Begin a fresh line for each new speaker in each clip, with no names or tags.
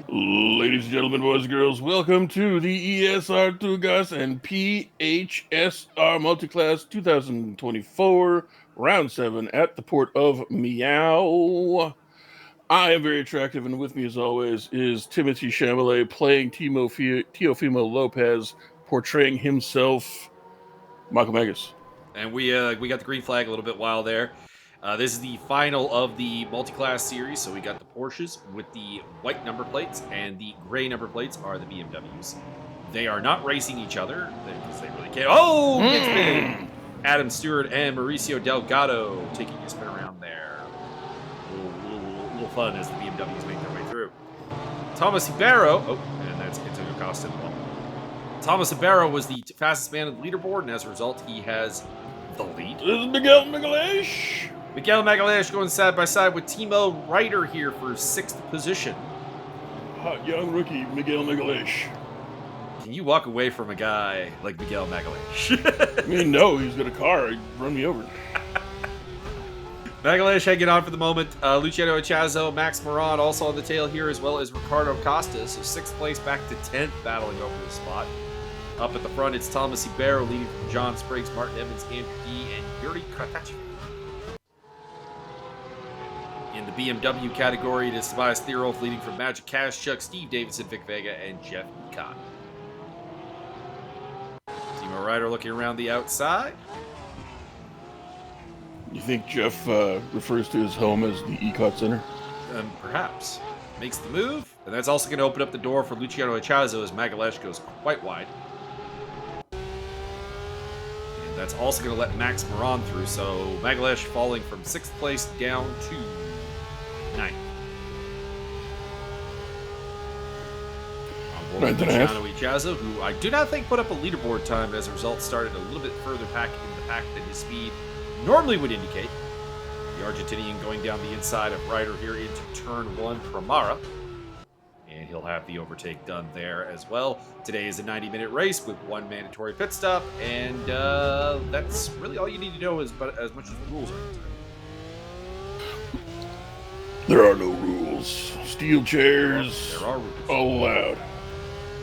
Ladies and gentlemen, boys and girls, welcome to the ESR Tugas and PHSR Multiclass 2024 Round 7 at the port of Meow. I am very attractive, and with me, as always, is Timothy Chambellet playing Teofimo Lopez, portraying himself, Michael Magus.
And we got the green flag a little bit while there. This is the final of the multi-class series, so we got the Porsches with the white number plates, and the gray number plates are the BMWs. They are not racing each other because they really can't. Oh, gets big! Adam Stewart and Mauricio Delgado taking a spin around there. A little fun as the BMWs make their way through. Thomas Ribeiro. Oh, and that's Antonio Costa. Thomas Ribeiro was the fastest man on the leaderboard, and as a result, he has the lead.
This is Miguel Magalhaes.
Miguel Magalhaes going side by side with Timo Ryder here for 6th position.
Hot young rookie Miguel Magalhaes.
Can you walk away from a guy like Miguel Magalhaes?
I mean, no, he's got a car. He'd run me over.
Magalhaes hanging on for the moment. Luciano Echazo, Max Moran also on the tail here, as well as Ricardo Costa. So 6th place back to 10th, battling over the spot. Up at the front, it's Thomas Ribeiro leading from John Spriggs, Martin Evans, Andrew D, and Yuri Kartachi. In the BMW category, it is Tobias Theroff leading from Magic Cash, Chuck, Steve Davidson, Vic Vega, and Jeff Ecott. Timo Ryder looking around the outside.
You think Jeff refers to his home as the Ecott Center?
Perhaps. Makes the move, and that's also going to open up the door for Luciano Echazo as Magalhaes goes quite wide. And that's also going to let Max Moran through, so Magalhaes falling from 6th place down to 9th. Luciano Echazo, who I do not think put up a leaderboard time, but as a result started a little bit further back in the pack than his speed normally would indicate. The Argentinian going down the inside of Ryder here into turn 1 Primara. And he'll have the overtake done there as well. Today is a 90-minute race with 1 mandatory pit stop, and that's really all you need to know as much as the rules are concerned.
There are no rules. Steel chairs
There are rules.
allowed.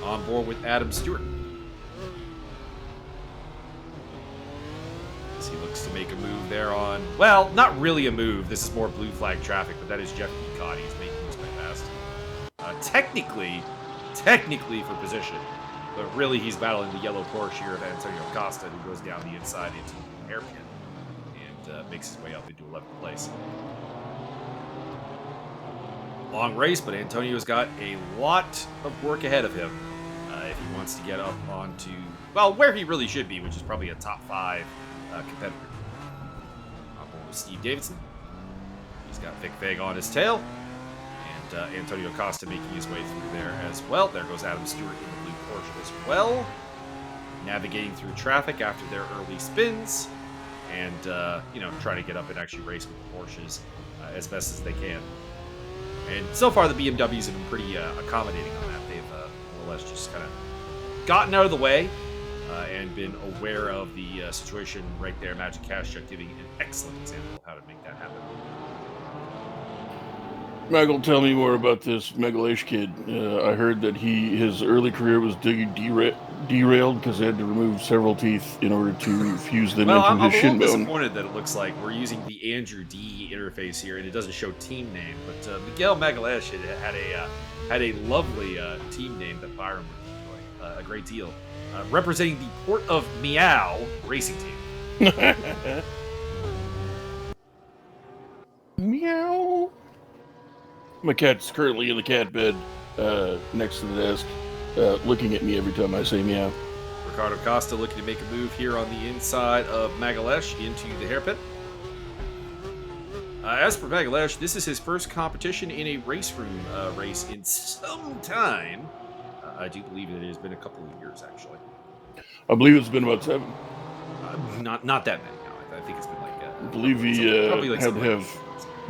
On board with Adam Stewart. He looks to make a move there on, well, not really a move. This is more blue flag traffic, but that is Jeff Ecott. He's making moves quite fast. Technically for position, but really he's battling the yellow Porsche here of Antonio Costa, who goes down the inside into the hairpin and makes his way up into 11th place. Long race, but Antonio's got a lot of work ahead of him if he wants to get up onto, well, where he really should be, which is probably a top 5 competitor. On board with Steve Davidson. He's got Vic Vega on his tail. And Antonio Costa making his way through there as well. There goes Adam Stewart in the blue Porsche as well. Navigating through traffic after their early spins. And, trying to get up and actually race with the Porsches as best as they can. And so far the BMWs have been pretty accommodating on that. They've more or less just kind of gotten out of the way. And been aware of the situation right there. Magic Cash giving an excellent example of how to make that happen.
Michael, tell me more about this Magalhaes kid. I heard that his early career was derailed because they had to remove several teeth in order to fuse them into his shin bone.
I'm a little disappointed that it looks like we're using the Andrew D interface here, and it doesn't show team name. But Miguel Magalhaes had a lovely team name that Byron would enjoy a great deal. Representing the Port of Meow racing team.
Meow. My cat's currently in the cat bed next to the desk, looking at me every time I say meow.
Ricardo Costa looking to make a move here on the inside of Magalhaes into the hairpin. As for Magalhaes, this is his first competition in a race room race in some time. I do believe that it has been a couple of years, actually.
I believe it's been about 7.
Not that many, no. I think it's been like...
I believe he had to have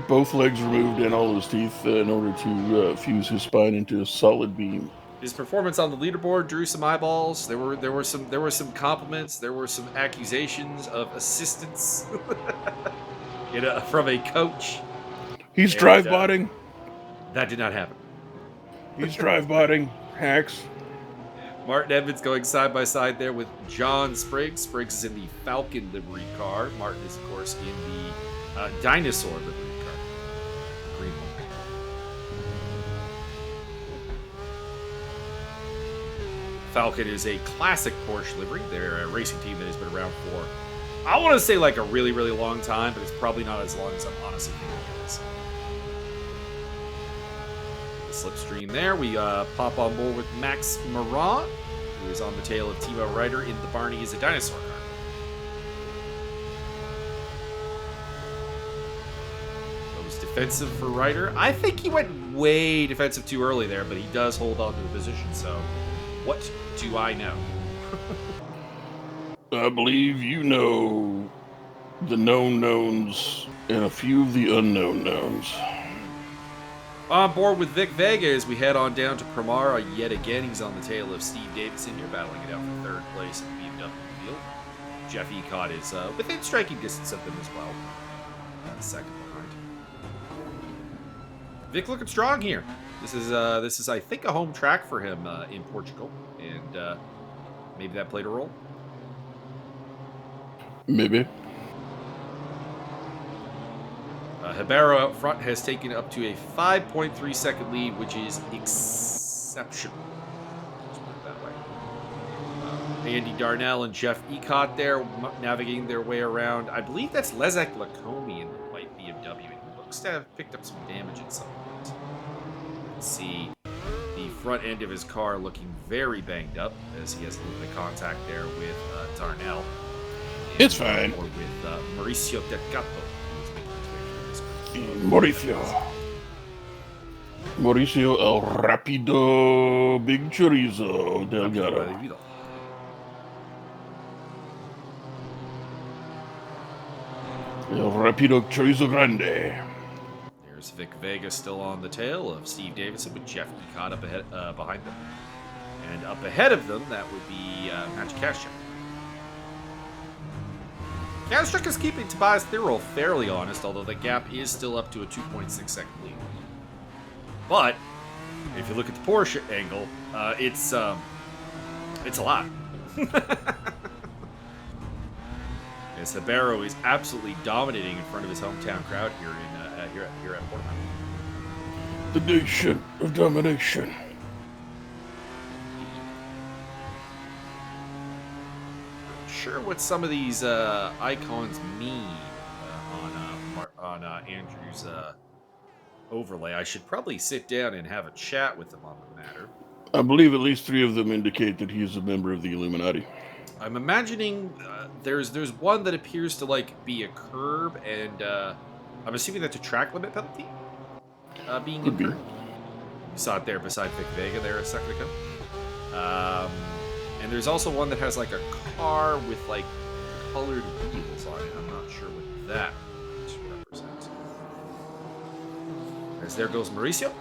both legs removed and all his teeth in order to fuse his spine into a solid beam.
His performance on the leaderboard drew some eyeballs. There were some compliments. There were some accusations of assistance from a coach.
He's drive-botting.
That did not happen.
He's drive-botting hacks.
Martin Edmonds going side by side there with John Spriggs. Spriggs is in the Falcon livery car. Martin is, of course, in the Dinosaur livery car. Green one. Falcon is a classic Porsche livery. They're a racing team that has been around for, I want to say, like a really, really long time, but it's probably not as long as I'm honestly thinking it is. Slipstream there. We pop on board with Max Morat, who is on the tail of Timo Ryder in the Barney is a Dinosaur car. Goes defensive for Ryder. I think he went way defensive too early there, but he does hold on to the position, so what do I know?
I believe you know the known knowns and a few of the unknown knowns.
On board with Vic Vega as we head on down to Primara yet again. He's on the tail of Steve Davidson here, battling it out for third place in the BMW field. Jeff Ecott is within striking distance of them as well. Second behind. Vic looking strong here. This is I think a home track for him in Portugal, and maybe that played a role.
Maybe.
Ribeiro out front has taken up to a 5.3 second lead, which is exceptional. Let's put it that way. Andy Darnell and Jeff Ecott there navigating their way around. I believe that's Leszek Lakomi in the white BMW. He looks to have picked up some damage at some point. You can see the front end of his car looking very banged up as he has a little bit of contact there with Darnell.
It's fine.
Or with Mauricio Del Capo.
Mauricio El Rapido Big Chorizo Delgado. El Rapido Chorizo Grande.
There's Vic Vega still on the tail of Steve Davidson with Jeff Ecott up ahead, behind them. And up ahead of them, that would be Magic Kashchuk. Kashchuk is keeping Tobias Thirol fairly honest, although the gap is still up to a 2.6 second lead. But if you look at the Porsche angle, it's a lot. As Ribeiro is absolutely dominating in front of his hometown crowd here in here at Portimao.
The nation of domination.
Sure what some of these icons mean on Andrew's overlay. I should probably sit down and have a chat with him on the matter.
I believe at least 3 of them indicate that he is a member of the Illuminati.
I'm imagining there's one that appears to like be a curb, and I'm assuming that's a track limit penalty being
Could be.
incurred. You saw it there beside Vic Vega there a second ago. And there's also one that has like a car with like colored wheels on it. I'm not sure what that represents. As there goes Mauricio.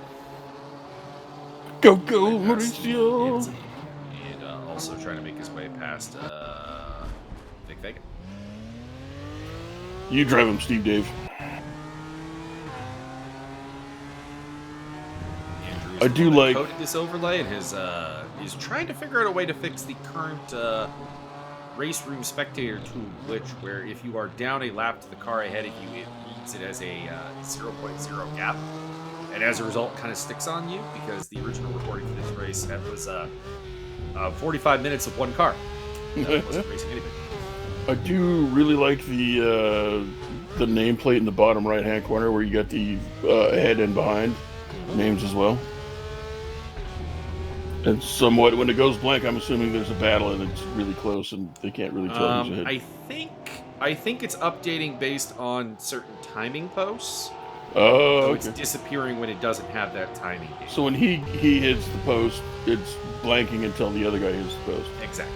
Go, Mauricio!
And also trying to make his way past Vic Vega.
You drive him, Steve Dave. I do like
coded this overlay and is trying to figure out a way to fix the current race room spectator tool glitch, where if you are down a lap to the car ahead of you, it reads it as a 0.0 gap, and as a result, kind of sticks on you because the original recording for this race that was 45 minutes of one car. Wasn't racing anything.
I do really like the nameplate in the bottom right-hand corner where you got the ahead and behind names as well. And somewhat, when it goes blank, I'm assuming there's a battle and it's really close and they can't really tell who's ahead.
I think it's updating based on certain timing posts.
Oh,
so
okay.
it's disappearing when it doesn't have that timing date.
So when he hits the post, it's blanking until the other guy hits the post.
Exactly.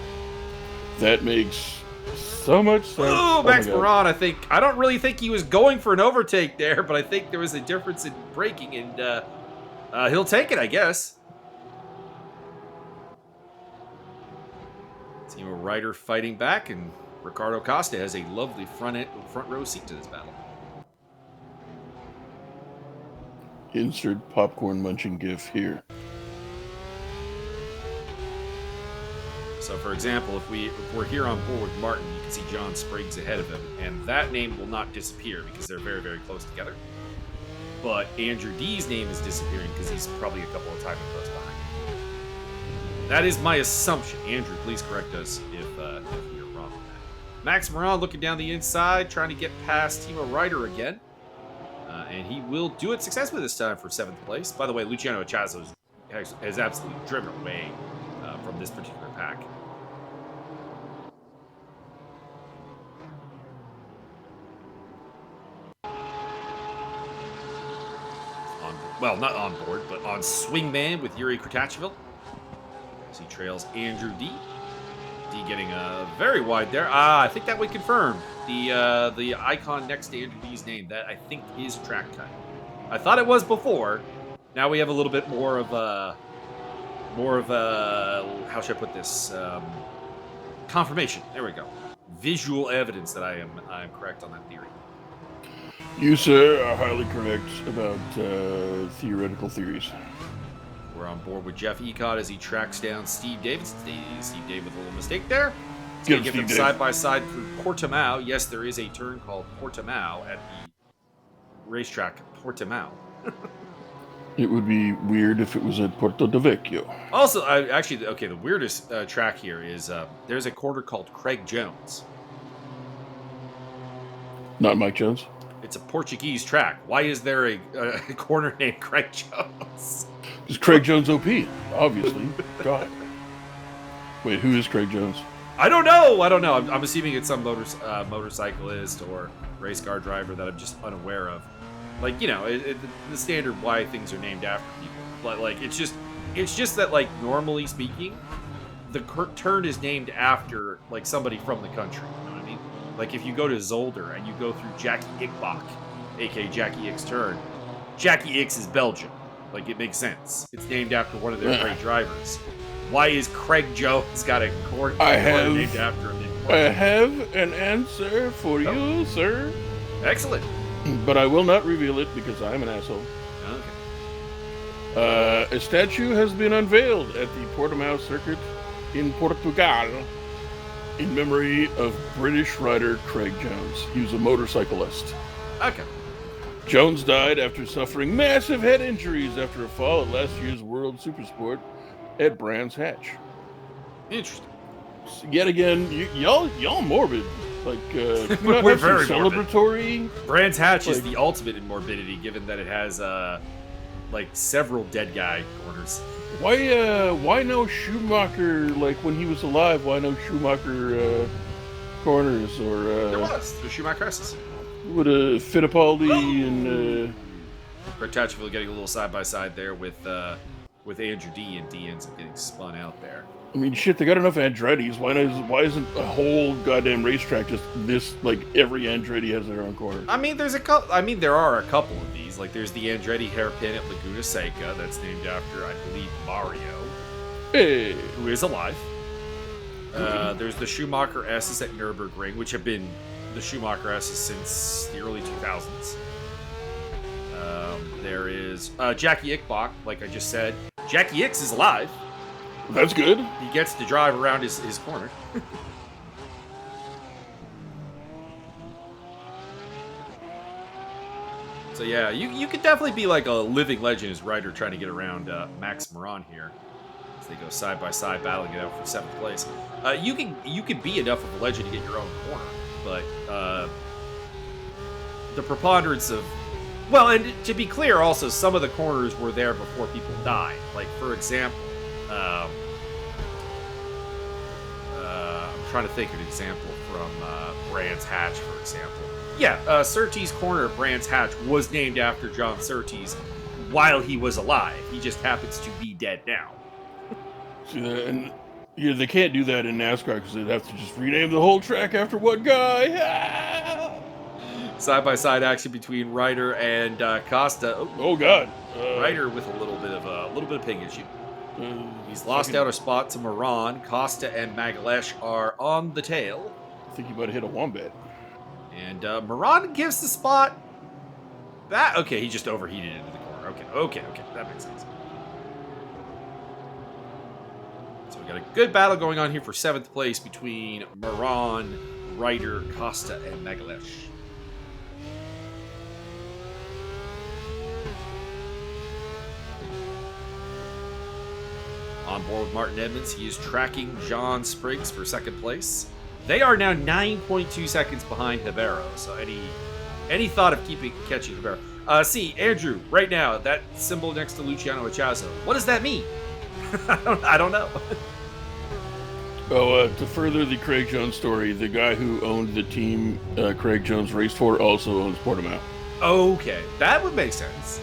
That makes so much sense.
Oh, Max Moran, I don't really think he was going for an overtake there, but I think there was a difference in braking, and he'll take it, I guess. Timo Ryder fighting back, and Ricardo Costa has a lovely front row seat to this battle.
Insert popcorn munching gif here.
So, for example, if we're here on board with Martin, you can see John Spriggs ahead of him, and that name will not disappear because they're very, very close together. But Andrew D's name is disappearing because he's probably a couple of timing close behind. That is my assumption. Andrew, please correct us if we're wrong on that. Max Moran looking down the inside, trying to get past Timo Ryder again. And he will do it successfully this time for 7th place. By the way, Luciano Chazo has absolutely driven away from this particular pack. Well, not on board, but on Swingman with Yuri Kratachvil. As he trails Andrew D. D getting very wide there. I think that would confirm the icon next to Andrew D's name. That, I think, is track time. I thought it was before. Now we have a little bit more of a how should I put this? Confirmation. There we go. Visual evidence that I am correct on that theory.
You, sir, are highly correct about theoretical theories.
We're on board with Jeff Ecott as he tracks down Steve Davis. Steve Davis with a little mistake there. Get them side by side through Portimao. Yes, there is a turn called Portimao at the racetrack Portimao.
It would be weird if it was at Porto de Vecchio.
Also, the weirdest track here is there's a corner called Craig Jones.
Not Mike Jones?
It's a Portuguese track. Why is there a corner named Craig Jones?
It's Craig Jones OP, obviously. God. Wait, who is Craig Jones?
I don't know. I'm assuming it's some motorcyclist or race car driver that I'm just unaware of. Like, you know, the standard why things are named after people. But like, it's just that, like, normally speaking, the turn is named after like somebody from the country. You know what I mean? Like if you go to Zolder and you go through Jackie Ickbach, aka Jackie Ick's turn, Jackie Ick's is Belgium. Like, it makes sense. It's named after one of their great drivers. Why is Craig Jones got a corner named after him?
I have an answer for you, sir.
Excellent.
But I will not reveal it because I'm an asshole. Okay. A statue has been unveiled at the Portimao circuit in Portugal in memory of British rider Craig Jones. He was a motorcyclist.
Okay.
Jones died after suffering massive head injuries after a fall at last year's World Supersport at Brands Hatch.
Interesting.
So yet again, y'all morbid. Like,
we're very
celebratory.
Morbid. Brands Hatch is the ultimate in morbidity, given that it has like several dead guy corners.
Why no Schumacher? Like when he was alive, why no Schumacher corners or?
There was the Schumacher S's.
Would Fittipaldi and
Greg Tatchville getting a little side by side there with Andrew D, and D ends up getting spun out there.
I mean, shit, they got enough Andretti's. Why isn't a whole goddamn racetrack just this? Like every Andretti has their own corner.
I mean, there are a couple of these. Like there's the Andretti hairpin at Laguna Seca that's named after, I believe, Mario, who is alive. There's the Schumacher S's at Nürburgring, which have been the Schumacher S's since the early 2000s. There is Jackie Ickbach, like I just said. Jackie Ick's is alive.
That's good.
He gets to drive around his corner. So yeah, you could definitely be like a living legend as rider trying to get around Max Moran here. As they go side by side, battling it out for 7th place. You could be enough of a legend to get your own corner, but the preponderance of, well, and to be clear, also some of the corners were there before people died. Like for example, I'm trying to think of an example from Brands Hatch, for example. Yeah, Surtees Corner at Brands Hatch was named after John Surtees while he was alive. He just happens to be dead now.
See, and yeah, they can't do that in NASCAR because they'd have to just rename the whole track after one guy.
Side-by-side action between Ryder and Costa.
Oh God!
Ryder with a little bit of ping issue. He's lost out a spot to Moran. Costa and Magalesh are on the tail.
I think he might have hit a wombat.
And Moran gives the spot back. Okay, he just overheated into the corner. Okay, that makes sense. So we got a good battle going on here for 7th place between Moran, Ryder, Costa, and Megalesh. On board with Martin Edmonds, he is tracking John Spriggs for 2nd place. They are now 9.2 seconds behind Hibero. So any thought of catching Hibero? See, Andrew, right now, that symbol next to Luciano Echazo, what does that mean? I don't know.
Oh, to further the Craig Jones story, the guy who owned the team Craig Jones raced for also owns Portimao.
Okay, that would make sense.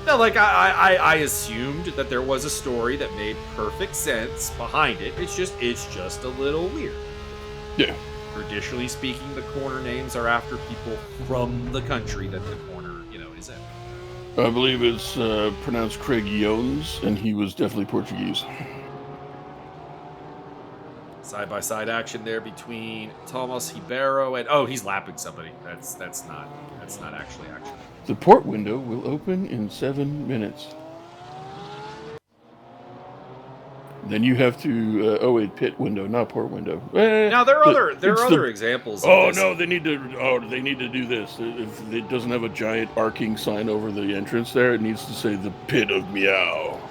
No, like I assumed that there was a story that made perfect sense behind it. It's just a little weird.
Yeah.
Traditionally speaking, the corner names are after people from the country that the corner, is in.
I believe it's pronounced Craig Jones, and he was definitely Portuguese.
Side-by-side action there between Tomas Hibero and he's lapping somebody. That's not actually action.
The port window will open in 7 minutes. Then you have to pit window, not port window.
Now there are other examples.
Oh no, they need to do this. If it doesn't have a giant arcing sign over the entrance there, it needs to say the pit of meow.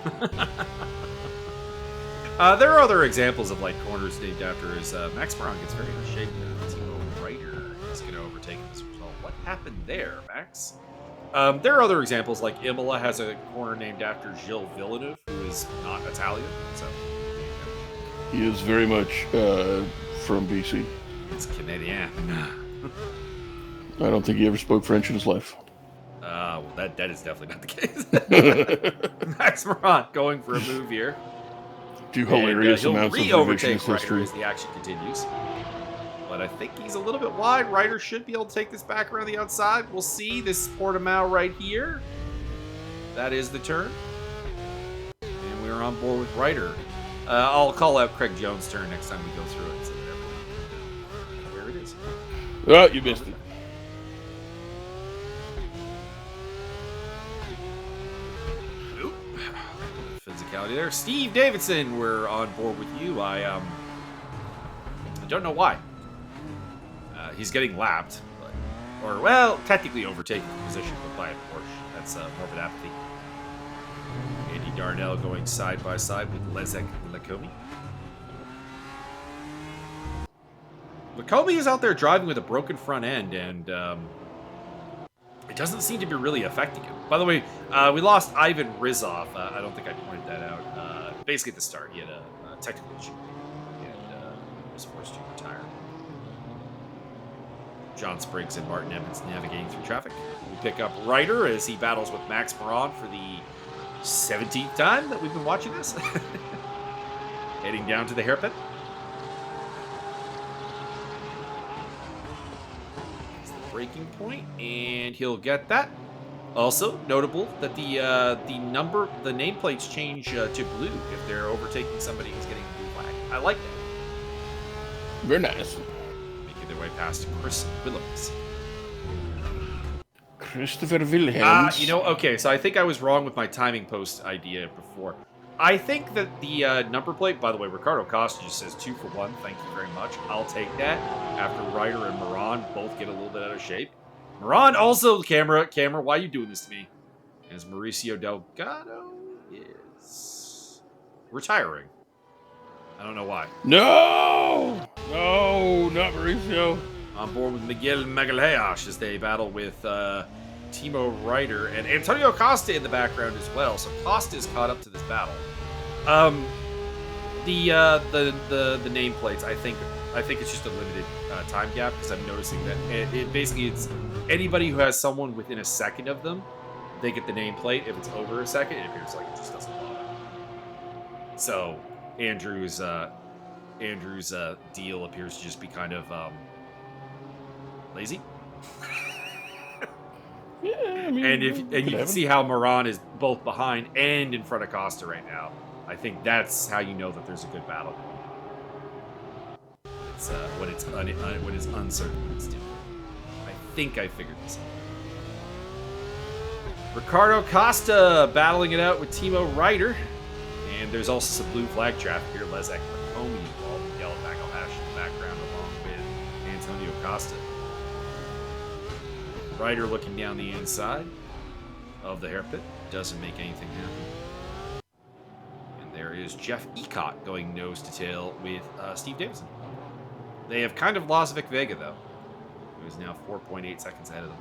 There are other examples of like corners named after his Max Moran gets very out of shape. Timo Ryder is going to overtake him as a result. What happened there, Max? There are other examples, like Imola has a corner named after Gilles Villeneuve, who is not Italian. So
he is very much from BC.
It's Canadian.
I don't think he ever spoke French in his life.
Well, that is definitely not the case. Max Moran going for a move here.
Do hilarious amounts of
re-overtake Ryder as the action continues. But I think he's a little bit wide. Ryder should be able to take this back around the outside. We'll see. This is Portimao right here. That is the turn. And we're on board with Ryder. I'll call out Craig Jones' turn next time we go through it. So that where it is.
Oh, you missed it.
Oop. Physicality there. Steve Davidson, we're on board with you. I don't know why. He's getting lapped, technically overtaken the position, but by a Porsche. That's morbid apathy. Andy Darnell going side by side with Leszek Lakomi. Lakomi is out there driving with a broken front end, and it doesn't seem to be really affecting him. By the way, we lost Ivan Rizov. I don't think I pointed that out. Basically at the start, he had a technical issue, and was forced to retire. John Spriggs and Martin Edmonds navigating through traffic. We pick up Ryder as he battles with Max Moran for the 17th time that we've been watching this. Heading down to the hairpin. It's the braking point, and he'll get that. Also notable that the nameplates change to blue if they're overtaking somebody who's getting a blue flag. I like that.
Very nice.
Their way past Chris Willems.
Christopher Wilhelms.
Okay, so I think I was wrong with my timing post idea before. I think that the number plate, by the way, Ricardo Costa just says 2 for 1. Thank you very much. I'll take that after Ryder and Moran both get a little bit out of shape. Moran also, camera, why are you doing this to me? As Mauricio Delgado is retiring. I don't know why.
No, not Mauricio.
On board with Miguel Magalhaes as they battle with Timo Ryder and Antonio Costa in the background as well. So Costa is caught up to this battle. The nameplates, I think it's just a limited time gap because I'm noticing that it's anybody who has someone within a second of them, they get the nameplate. If it's over a second, it appears like it just doesn't bother. So Andrew's deal appears to just be kind of lazy.
Yeah, I mean,
and you can see how Moran is both behind and in front of Costa right now. I think that's how you know that there's a good battle. It's when it's uncertain what it's doing. I think I figured this out. Ricardo Costa battling it out with Timo Ryder. And there's also some blue flag traffic here. Leszek Comey involved with yellow back hash in the background along with Antonio Costa. Ryder looking down the inside of the hairpit. Doesn't make anything happen. And there is Jeff Ecott going nose to tail with Steve Davidson. They have kind of lost Vic Vega, though. He is now 4.8 seconds ahead of them.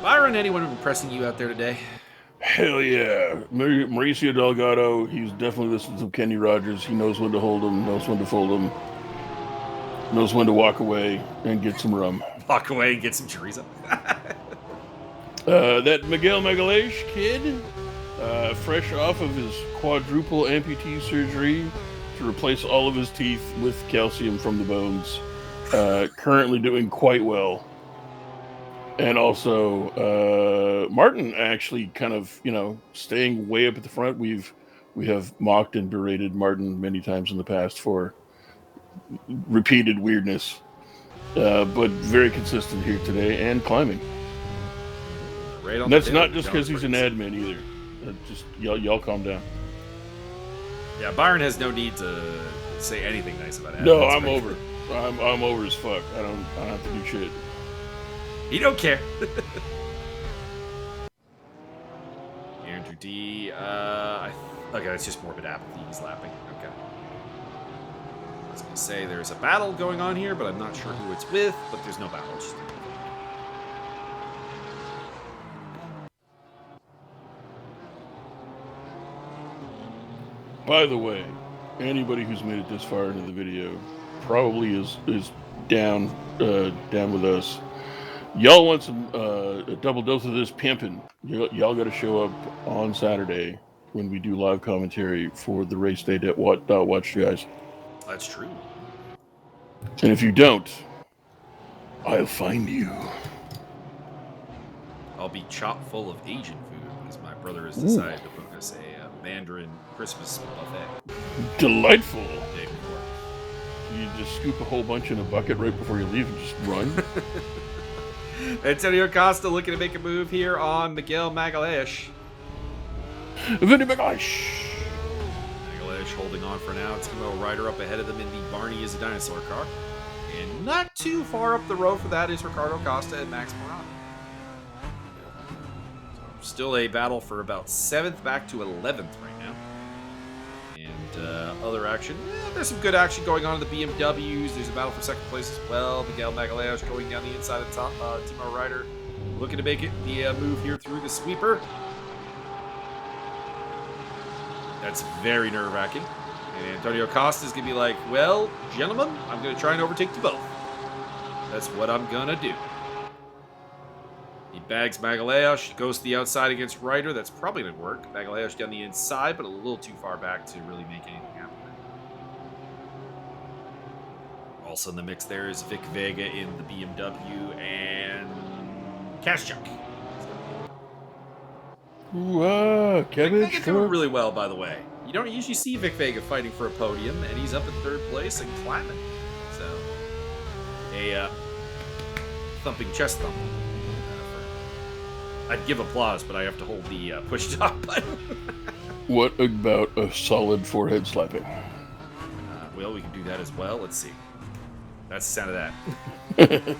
Byron, anyone impressing you out there today?
Hell yeah. Mauricio Delgado, he's definitely listening to Kenny Rogers. He knows when to hold him, knows when to fold him, knows when to walk away and get some rum.
Walk away and get some chorizo.
That Miguel Magalhaes kid, fresh off of his quadruple amputee surgery to replace all of his teeth with calcium from the bones, currently doing quite well. And also, Martin actually kind of, staying way up at the front. We have mocked and berated Martin many times in the past for repeated weirdness, but very consistent here today and climbing.
Right on.
And that's not just because he's an admin either. Just y'all calm down.
Yeah, Byron has no need to say anything nice about admins.
No, I'm over. I'm over as fuck. I don't have to do shit.
He don't care. Andrew D. Okay, that's just morbid apathy. He's lapping. Okay. I was going to say there's a battle going on here, but I'm not sure who it's with. But there's no battle. Just...
By the way, anybody who's made it this far into the video probably is down with us. Y'all want some a double dose of this pimping? Y'all got to show up on Saturday when we do live commentary for the race day at Watch You Guys.
That's true.
And if you don't, I'll find you.
I'll be chock full of Asian food because my brother has decided to book us a Mandarin Christmas buffet.
Delightful.
The day before.
You just scoop a whole bunch in a bucket right before you leave and just run.
Antonio Costa looking to make a move here on Miguel Magalhaes.
Vinny Magalhaes.
Magalhaes holding on for now. Timo Ryder up ahead of them in the Barney is a Dinosaur car. And not too far up the road for that is Ricardo Costa and Max Morano. So still a battle for about 7th back to 11th right now. And other action. There's some good action going on in the BMWs. There's a battle for second place as well. Miguel Magalhaes going down the inside of Timo Ryder. Looking to make it the move here through the sweeper. That's very nerve-wracking. And Antonio Costa is going to be like, well, gentlemen, I'm going to try and overtake you both. That's what I'm going to do. He bags Magalhaes, goes to the outside against Ryder. That's probably going to work. Magalhaes down the inside, but a little too far back to really make anything happen. Also in the mix there is Vic Vega in the BMW and Kaschuk.
Ooh, cabbage.
Vic Vega doing really well, by the way. You don't usually see Vic Vega fighting for a podium, and he's up in 3rd place and climbing. So, a thumping chest thump. I'd give applause, but I have to hold the push stop button.
What about a solid forehead slapping?
Well, we can do that as well. Let's see. That's the sound of that.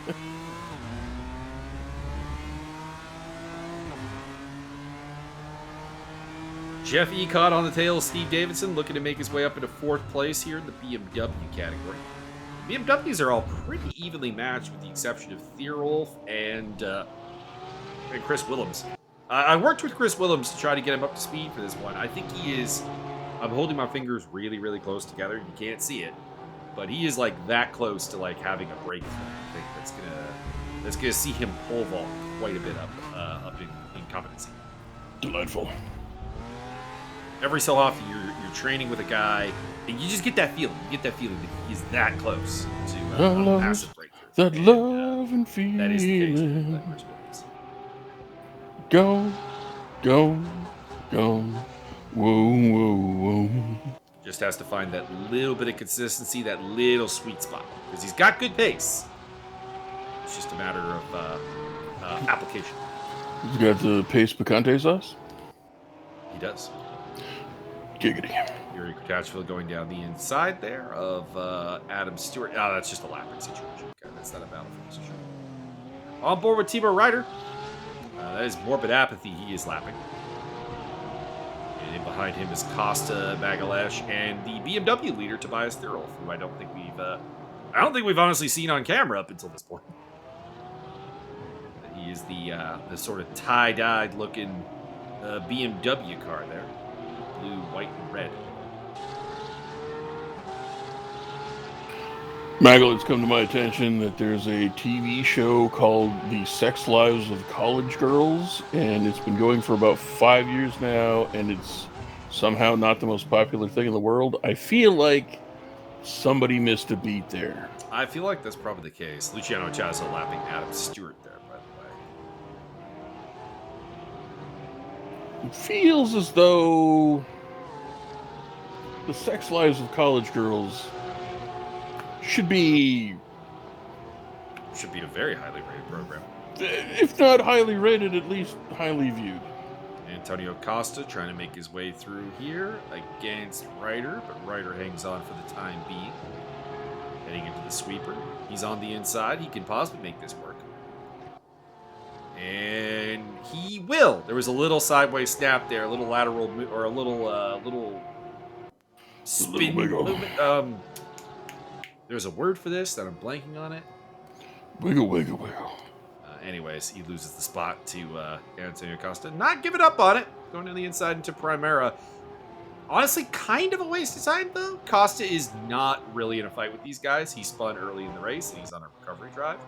Jeff Ecott on the tail of Steve Davidson, looking to make his way up into 4th place here in the BMW category. BMWs are all pretty evenly matched with the exception of Thierolf and Chris Willems. I worked with Chris Willems to try to get him up to speed for this one. I think he is... I'm holding my fingers really, really close together. You can't see it. But he is like that close to like having a breakthrough. I think that's gonna see him pole vault quite a bit up in competency.
Delightful.
Every so often you're training with a guy and you just get that feeling. You get that feeling that he's that close to a massive breakthrough.
That love and feeling.
That is the case with Chris Willems.
Go, go, go. Whoa, whoa, whoa.
Just has to find that little bit of consistency, that little sweet spot. Because he's got good pace. It's just a matter of application.
He's got the pace picante sauce?
does.
Giggity.
Yuri Kutachville going down the inside there of Adam Stewart. Oh, that's just a lapping situation. Okay, that's not a battlefield situation. On board with Timo Ryder. That is Morbid Apathy. He is lapping. And in behind him is Costa Magalesh and the BMW leader Tobias Thirolf, who I don't think we've honestly seen on camera up until this point. He is the sort of tie-dyed looking BMW car there, blue, white, and red.
Maggle, it's come to my attention that there's a TV show called The Sex Lives of College Girls, and it's been going for about 5 years now, and it's somehow not the most popular thing in the world. I feel like somebody missed a beat there.
I feel like that's probably the case. Luciano Chazo lapping Adam Stewart there, by the way.
It feels as though The Sex Lives of College Girls should be
a very highly rated program.
If not highly rated, at least highly viewed.
Antonio Costa trying to make his way through here against Ryder, but Ryder hangs on for the time being. Heading into the sweeper. He's on the inside. He can possibly make this work. And he will. There was a little sideways snap there, a little lateral, or a little spin movement. There's a word for this that I'm blanking on it.
Wiggle, wiggle, wiggle.
Anyways, he loses the spot to Antonio Costa. Not giving up on it. Going to the inside into Primera. Honestly, kind of a waste of time, though. Costa is not really in a fight with these guys. He spun early in the race, and he's on a recovery drive.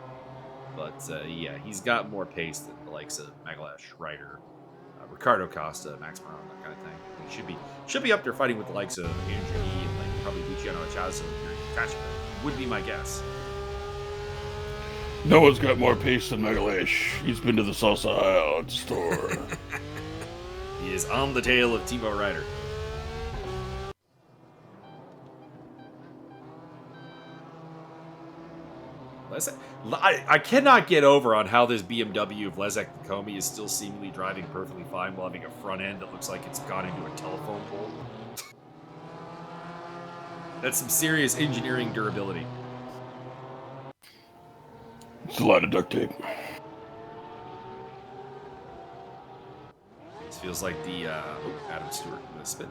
But, yeah, he's got more pace than the likes of Magalesh, Ryder, Ricardo Costa, Max Brown, that kind of thing. He should be up there fighting with the likes of Andrew E. and like, probably Luciano Chazo and Yuri would be my guess.
No one's got more pace than Magalesh. He's been to the salsa out store.
He is on the tail of Timo Ryder. I cannot get over on how this BMW of Leszek Komi is still seemingly driving perfectly fine while having a front end that looks like it's gone into a telephone pole. That's some serious engineering durability.
It's a lot of duct tape.
This feels like the Adam Stewart with a spin.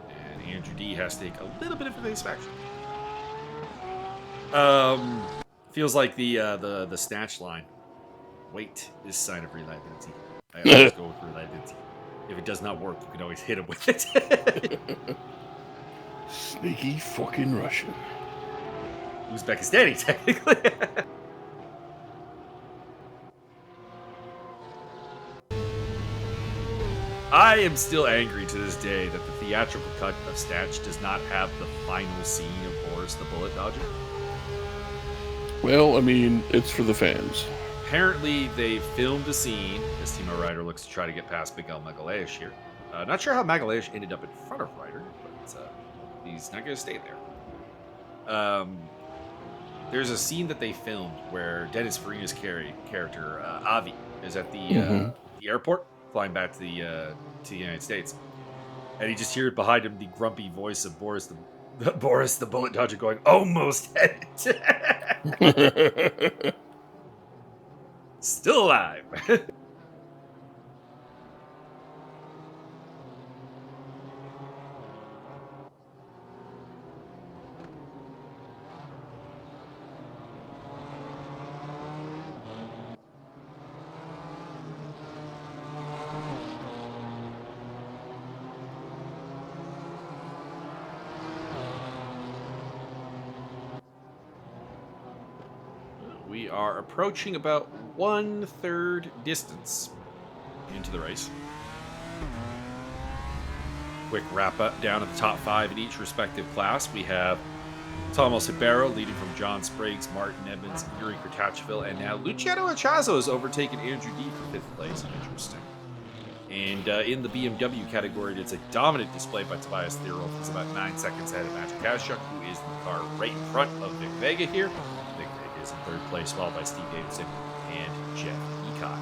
And Andrew D has to take a little bit of evasive action. Feels like the snatch line. Wait is sign of reliability. I always go with reliability. If it does not work, you can always hit him with it.
Sneaky fucking Russian.
Uzbekistani, technically. I am still angry to this day that the theatrical cut of Snatch does not have the final scene of Boris the Bullet Dodger.
Well, I mean, it's for the fans.
Apparently, they filmed a scene as Timo Ryder looks to try to get past Miguel Magalesh here. Not sure how Magalesh ended up in front of Ryder, but he's not going to stay there. There's a scene that they filmed where Dennis Farina's character, Avi, is at the airport, flying back to the United States. And you just hear behind him the grumpy voice of Boris the Bullet Dodger going, almost had it. Still alive. We are approaching about 1/3 distance into the race. Quick wrap up down at the top 5 in each respective class. We have Tomas Ribeiro leading from John Spriggs, Martin Edmonds, Yuri Kratachville, and now Luciano Achazo has overtaken Andrew D for 5th place. Interesting. And in the BMW category, it's a dominant display by Tobias Thirolf. He's about 9 seconds ahead of Magic Kashuk, who is the car right in front of Vic Vega here. Vic Vega is in 3rd place, followed by Steve Davidson and Jeff Ekai.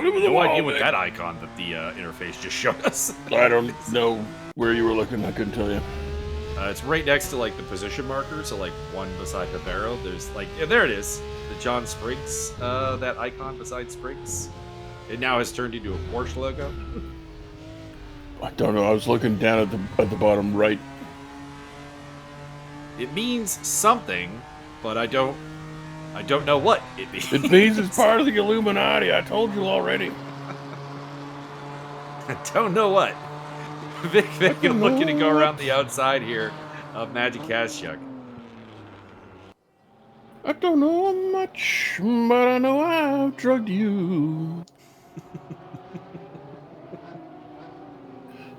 Put him in the
No
wall,
idea what
man.
that icon that the interface just showed us.
I don't know where you were looking. I couldn't tell you.
It's right next to like the position marker, so like one beside the barrel. There's like, yeah, there it is, the John Spriggs, that icon beside Spriggs. It now has turned into a Porsche logo.
I don't know. I was looking down at the bottom right.
It means something, but I don't know what it means.
It means it's part of the Illuminati. I told you already.
I don't know what. Vic looking to go around the outside here of Magic Cash Chuck.
I don't know much, but I know I've drugged you.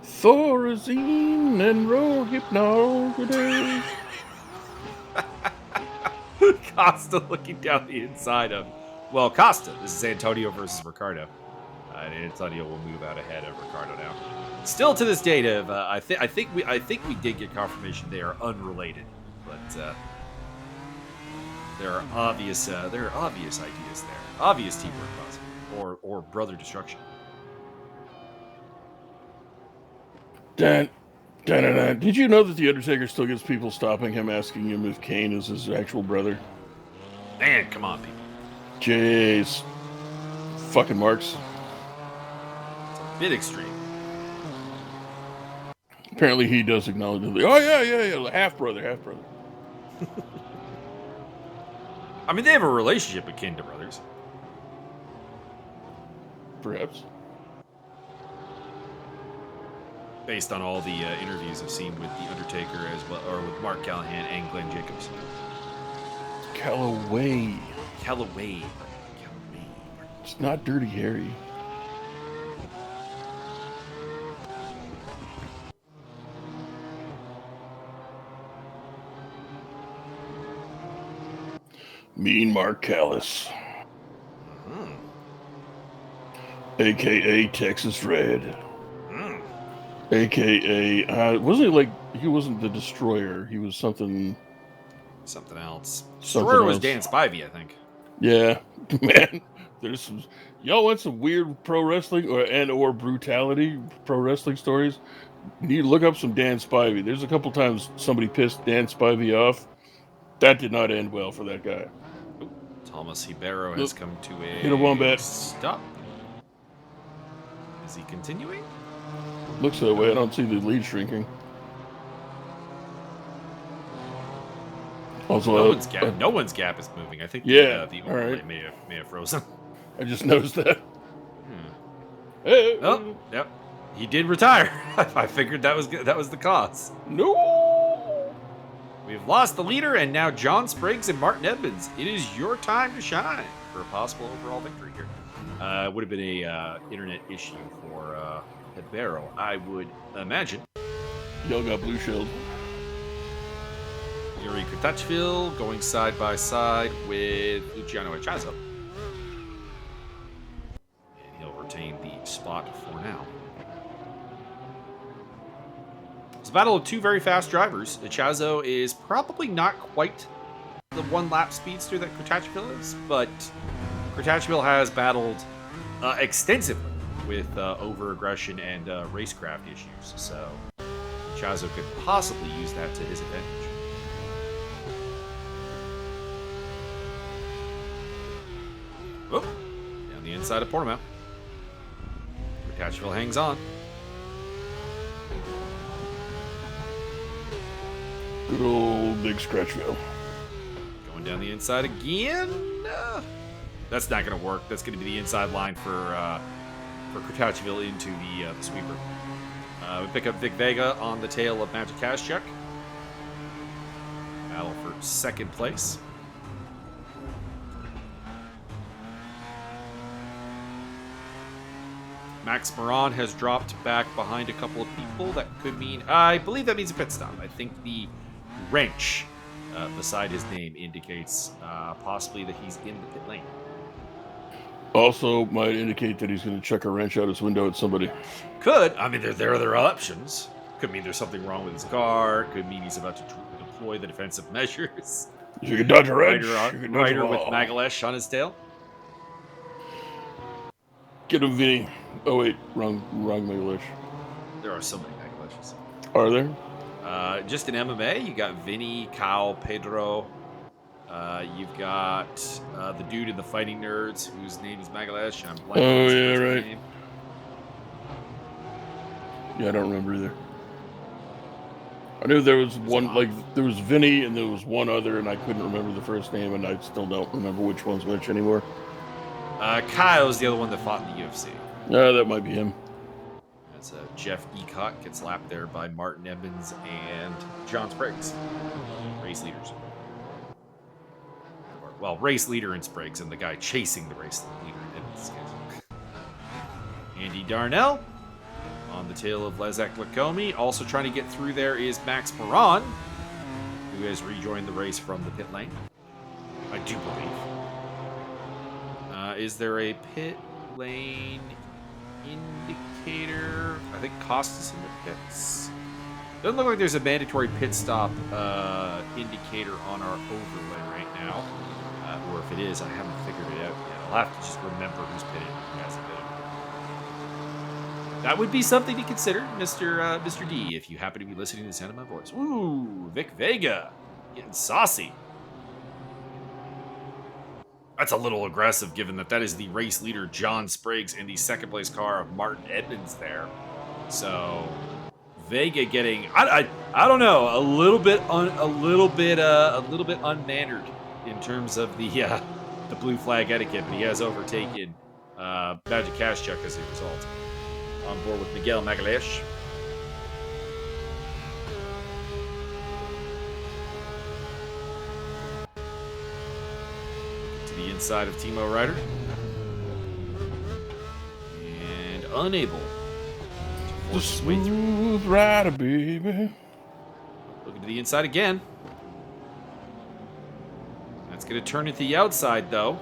Thorazine and Rohypnol today.
Costa looking down the inside of, well, Costa. This is Antonio versus Ricardo. And Antonio will move out ahead of Ricardo now. Still to this date, of I think we did get confirmation they are unrelated, but there are obvious ideas there, obvious teamwork possible, or brother destruction.
Dun, dun, dun, dun. Did you know that the Undertaker still gets people stopping him, asking him if Kane is his actual brother?
Man, come on, people.
Jeez, fucking marks.
It's a bit extreme.
Apparently, he does acknowledge it. Oh yeah, half brother.
I mean, they have a relationship akin to brothers.
Perhaps.
Based on all the interviews I've seen with The Undertaker as well, or with Mark Callahan and Glenn Jacobs.
Callaway.
Callaway.
It's not Dirty Harry. Mean Mark Callis.
Mm-hmm.
A.K.A. Texas Red. A.K.A. Wasn't he like, he wasn't the Destroyer. He was something...
Something else.
Something
Destroyer was
else.
Dan Spivey, I think.
Yeah, man. There's some... Y'all want some weird pro wrestling or brutality pro wrestling stories? You need to look up some Dan Spivey. There's a couple times somebody pissed Dan Spivey off. That did not end well for that guy.
Thomas Ribeiro has come to a
hit a wombat.
stop. Is he continuing?
Looks that way. I don't see the lead shrinking. Also,
no one's gap is moving. I think
yeah,
the
all
overlay
right.
may have frozen.
I just noticed that. Hey.
Oh, yep. He did retire. I figured that was the cause.
No.
We've lost the leader, and now John Spriggs and Martin Edmonds. It is your time to shine for a possible overall victory here. Would have been a internet issue for Ribeiro, I would imagine.
Y'all got blue shield.
Yuri Kutachville going side by side with Luciano Echazo. And he'll retain the spot for now. It's a battle of two very fast drivers. Echazo is probably not quite the one-lap speedster that Kutachville is, but Kutachville has battled extensively with over-aggression and racecraft issues, so Echazo could possibly use that to his advantage. Oh, down the inside of Portimao. Kutachville hangs on.
Good old Big Scratchville.
Going down the inside again. That's not going to work. That's going to be the inside line for Kutachville into the sweeper. We pick up Vic Vega on the tail of Magic Cash Check. Battle for second place. Max Moran has dropped back behind a couple of people. That could mean, I believe that means a pit stop. I think the wrench beside his name indicates possibly that he's in the pit lane.
Also might indicate that he's going to chuck a wrench out his window at somebody.
Could. I mean, there are other options. Could mean there's something wrong with his car. Could mean he's about to deploy the defensive measures.
You can dodge a wrench.
Rider with Magalesh on his tail.
Get him, Vinny. Oh wait, wrong Megalish.
There are so many Megalishes.
Are there?
Just in MMA, you got Vinny, Kyle, Pedro. You've got the dude in the Fighting Nerds, whose name is Megalish. I'm blanking on his first
right.
name.
Yeah, I don't remember either. I knew there was one, like, there was Vinny and there was one other, and I couldn't remember the first name, and I still don't remember which one's which anymore.
Kyle's the other one that fought in the UFC.
That might be him.
That's Jeff Ecott gets lapped there by Martin Emmons and John Spriggs, race leaders. Well, race leader in Spriggs and the guy chasing the race leader in Emmons' case. Andy Darnell on the tail of Leszek Lakomi. Also trying to get through there is Max Moran, who has rejoined the race from the pit lane, I do believe. Is there a pit lane indicator? I think Costa's in the pits. Doesn't look like there's a mandatory pit stop indicator on our overlay right now. Or if it is, I haven't figured it out yet. I'll have to just remember who's pitted as a bit. That would be something to consider, Mr. D, if you happen to be listening to the sound of my voice. Ooh, Vic Vega getting saucy. That's a little aggressive, given that is the race leader, John Spriggs, and the second place car of Martin Edmonds there. So Vega getting, I don't know, a little bit unmannered in terms of the blue flag etiquette, but he has overtaken Magic Cash Chuck as a result. On board with Miguel Magalish. To the inside of Timo Ryder. And unable to force his way through.
Smooth rider, baby.
Looking to the inside again. That's going to turn it to the outside, though.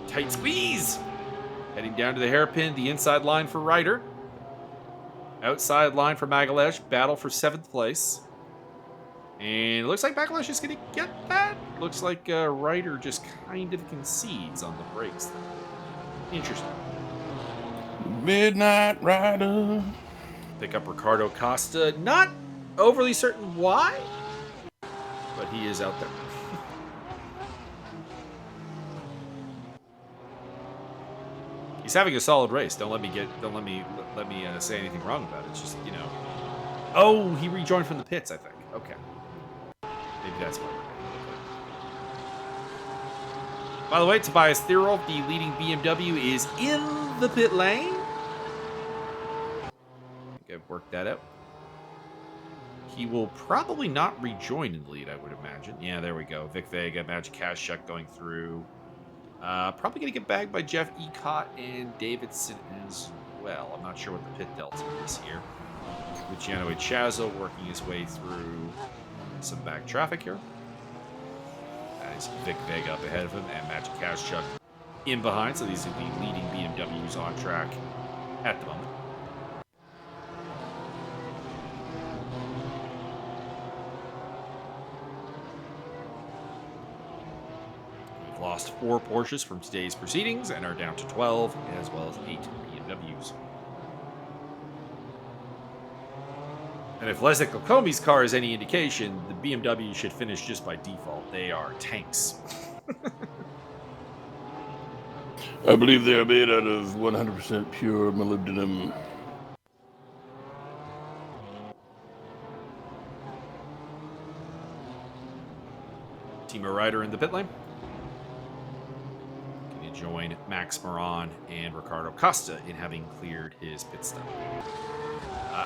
Tight squeeze. Heading down to the hairpin, the inside line for Ryder. Outside line for Magalesh. Battle for 7th place. And it looks like Magalesh is going to get that. Looks like Ryder just kind of concedes on the brakes. Interesting.
Midnight Rider.
Pick up Ricardo Costa. Not overly certain why, but he is out there. He's having a solid race. Don't let me say anything wrong about it. It's just, Oh, he rejoined from the pits, I think. Okay. Maybe that's why. By the way, Tobias Thirol, the leading BMW, is in the pit lane. I think I've worked that out. He will probably not rejoin in the lead, I would imagine. Yeah, there we go. Vic Vega, Magic Cash Chuck going through. Probably going to get bagged by Jeff Ecott and Davidson as well. I'm not sure what the pit delta is here. Luciano Chazo working his way through some back traffic here. That is Vic Vega up ahead of him and Magic Cash Chuck in behind. So these are the leading BMWs on track at the moment. Lost 4 Porsches from today's proceedings and are down to 12, as well as 8 BMWs. And if Leszek Lakomi's car is any indication, the BMW should finish just by default. They are tanks.
I believe they are made out of 100% pure molybdenum.
Timo Ryder in the pit lane. Join Max Moran and Ricardo Costa in having cleared his pit stop.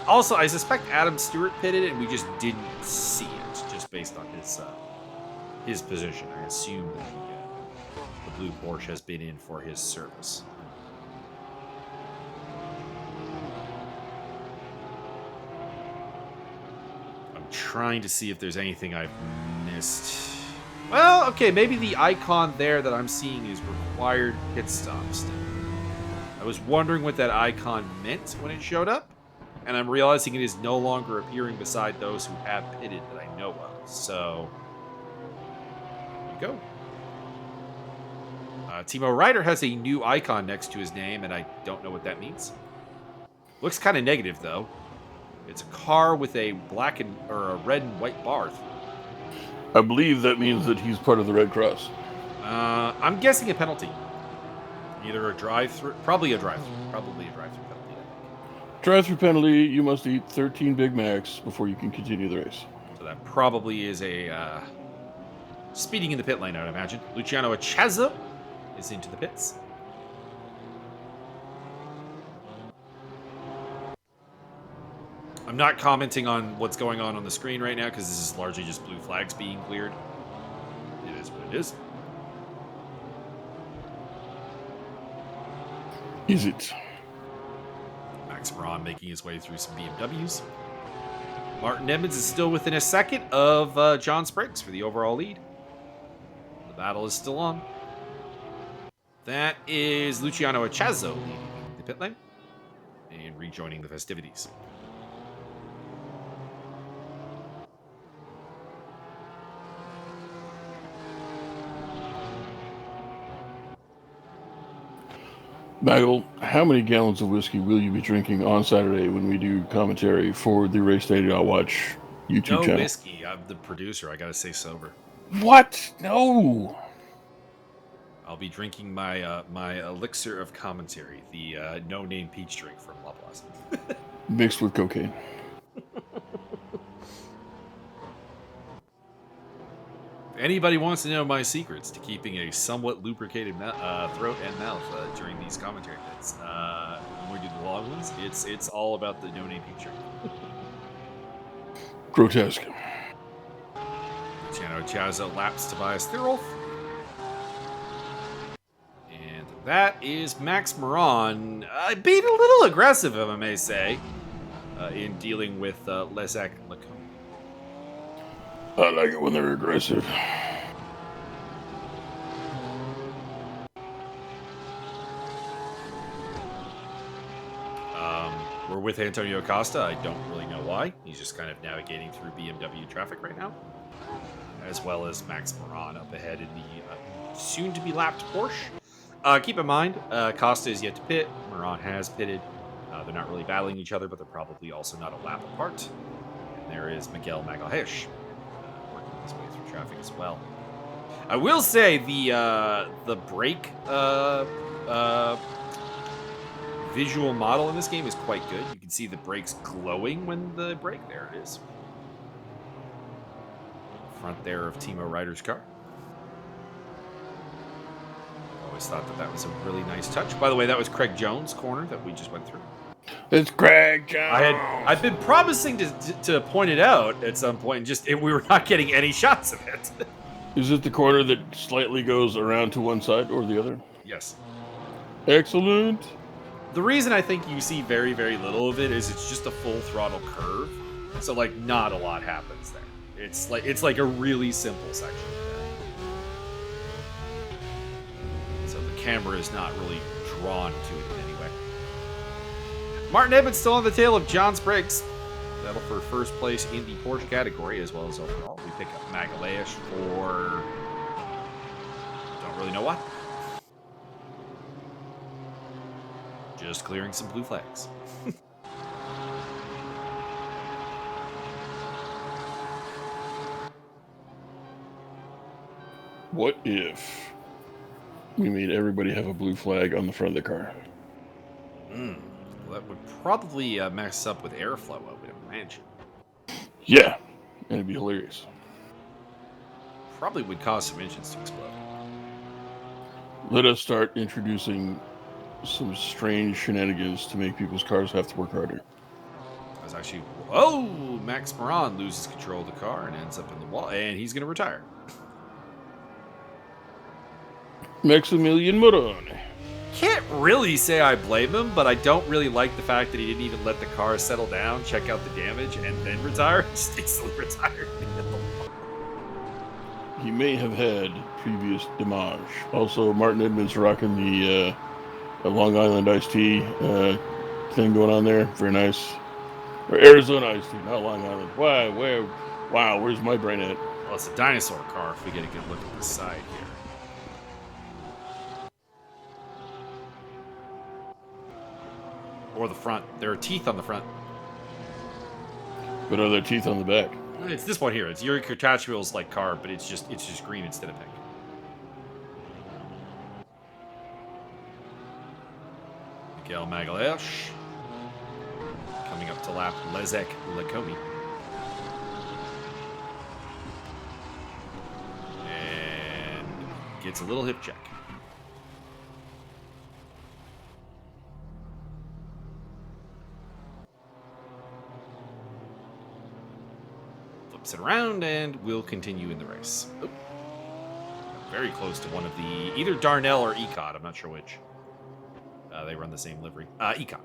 Also, I suspect Adam Stewart pitted it, and we just didn't see it, just based on his position. I assume that the blue Porsche has been in for his service. I'm trying to see if there's anything I've missed. Well, okay, maybe the icon there that I'm seeing is required pit stops. I was wondering what that icon meant when it showed up, and I'm realizing it is no longer appearing beside those who have pitted that I know of. So, there you go. Timo Ryder has a new icon next to his name, and I don't know what that means. Looks kind of negative, though. It's a car with a or a red and white bar.
I believe that means that he's part of the Red Cross.
I'm guessing a penalty. Either a drive-through, probably a drive-through penalty.
Drive-through penalty, you must eat 13 Big Macs before you can continue the race.
So that probably is a speeding in the pit lane, I would imagine. Luciano Achazo is into the pits. I'm not commenting on what's going on the screen right now because this is largely just blue flags being cleared. It is what it is.
Is it?
Max Moran making his way through some BMWs. Martin Edmonds is still within a second of John Spriggs for the overall lead. The battle is still on. That is Luciano Achazo leading the pit lane and rejoining the festivities.
Bagel, how many gallons of whiskey will you be drinking on Saturday when we do commentary for the Race Day I'll Watch YouTube channel?
No whiskey. I'm the producer. I gotta stay sober.
What? No.
I'll be drinking my my elixir of commentary, the no-name peach drink from La Plaza.
Mixed with cocaine.
If anybody wants to know my secrets to keeping a somewhat lubricated throat and mouth during these commentary bits, when we do the long ones, it's all about the no-name peach drink.
Grotesque.
Luciano Achazo laps Tobias Thirolf. And that is Max Moran being a little aggressive, if I may say, in dealing with Lesac Lacombe.
I like it when they're aggressive.
We're with Antonio Costa. I don't really know why. He's just kind of navigating through BMW traffic right now. As well as Max Moran up ahead in the soon-to-be-lapped Porsche. Keep in mind, Costa is yet to pit. Moran has pitted. They're not really battling each other, but they're probably also not a lap apart. And there is Miguel Magalhães working his way through traffic as well. I will say the brake visual model in this game is quite good. You can see the brakes glowing when the brake. There it is. Front there of Timo Ryder's car. Always thought that was a really nice touch. By the way, that was Craig Jones' corner that we just went through.
It's Craig Jones.
I've been promising to point it out at some point, and we were not getting any shots of it.
Is it the corner that slightly goes around to one side or the other?
Yes.
Excellent.
The reason I think you see very, very little of it is it's just a full throttle curve. So, like, not a lot happens there. It's like a really simple section of that. So the camera is not really drawn to it in any way. Martin Edmonds still on the tail of John Spriggs. Battle for first place in the Porsche category as well as overall. We pick up Magalhães for... don't really know why. Just clearing some blue flags.
What if we made everybody have a blue flag on the front of the car?
Well, that would probably mess up with airflow, I would imagine.
Yeah, and it'd be hilarious.
Probably would cause some engines to explode.
Let us start introducing some strange shenanigans to make people's cars have to work harder.
That was actually... oh! Max Moran loses control of the car and ends up in the wall, and he's going to retire.
Maximilian Moran.
Can't really say I blame him, but I don't really like the fact that he didn't even let the car settle down, check out the damage, and then retire. Just instantly retired.
He may have had previous damage. Also, Martin Edmonds rocking the Long Island iced tea thing going on there. Very nice. Or Arizona iced tea, not Long Island. Why? Where? Wow, where's my brain at?
Well, it's a dinosaur car if we get a good look at the side here. Or the front. There are teeth on the front.
But are there teeth on the back?
It's this one here. It's Yuri Kurtachvil's like car, but it's just green instead of pink. Miguel Magalhaes coming up to lap Leszek Lekomi. And gets a little hip check. Flips it around and will continue in the race. Oop. Very close to one of the either Darnell or Ecot. I'm not sure which. They run the same livery. Ecot.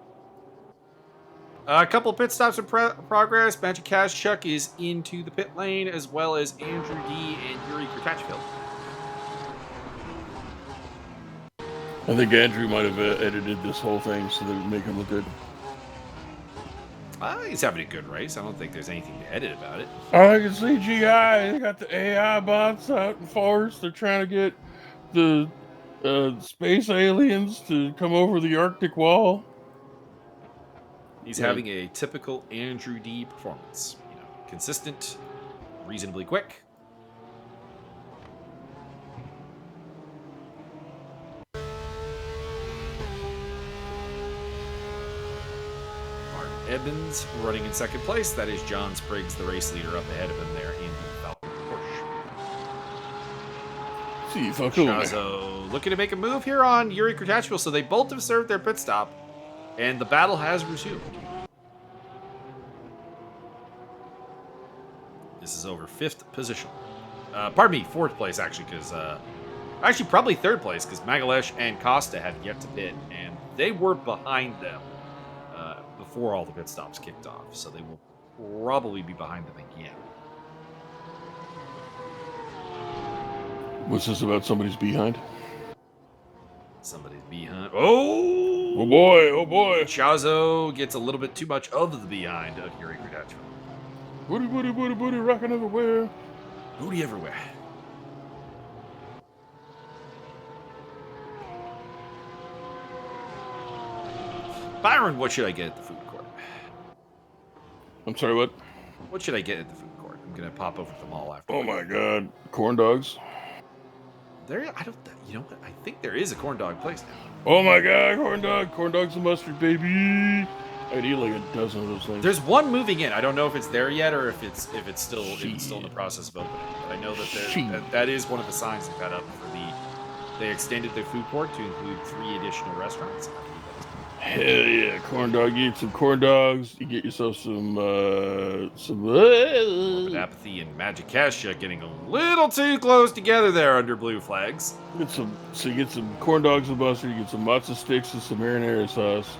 A couple pit stops in progress. Magic Cash Chuck is into the pit lane, as well as Andrew D and Yuri Kurtachvil.
I think Andrew might have edited this whole thing so that it would make him look good.
He's having a good race. I don't think there's anything to edit about it.
I can see GI. They got the AI bots out in force. They're trying to get the space aliens to come over the Arctic wall.
He's having a typical Andrew D performance. You know, consistent, reasonably quick. Martin Evans running in second place. That is John Spriggs, the race leader, up ahead of him there in the Falcon Porsche.
See, fucking
Chazo looking to make a move here on Yuri Kurtachvil, so they both have served their pit stop, and the battle has resumed. This is over 5th position. Pardon me, 4th place, actually, because... actually, probably 3rd place, because Magalhaes and Costa had yet to pit, and they were behind them before all the pit stops kicked off, so they will probably be behind them again.
What's this about somebody's behind?
Somebody's behind. Oh!
Oh boy, oh boy.
Chazo gets a little bit too much of the behind of Yuri Kurtachvil.
Booty, booty, booty, booty, rocking everywhere.
Booty everywhere. Byron, what should I get at the food court?
I'm sorry, what?
What should I get at the food court? I'm gonna pop over to the mall after.
Oh my god. Corn dogs.
There, I don't. You know what? I think there is a corn dog place now.
Oh my god, corn dogs and mustard, baby. I'd eat like a dozen of those things.
There's one moving in. I don't know if it's there yet or if it's still in the process of opening. But I know that that is one of the signs they've got up for the. They extended their food court to include 3 additional restaurants.
Hell yeah, corn dog. You eat some corn dogs. You get yourself some.
Morbid Apathy and Magic Cash getting a little too close together there under blue flags.
You get some corn dogs with mustard. You get some matzo sticks and some marinara sauce.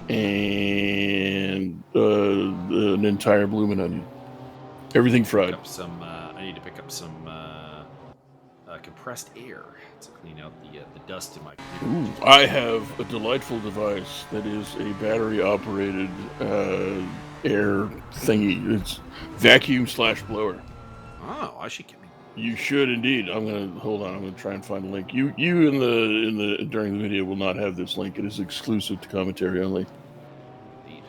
And an entire bloomin' onion. Everything fried.
I need to pick up some compressed air to clean out the dust in my computer.
Ooh, I have a delightful device that is a battery-operated air thingy. It's vacuum/blower.
Oh, I should get me.
You should indeed. I'm gonna try and find a link. You during the video will not have this link. It is exclusive to commentary only.
Indeed.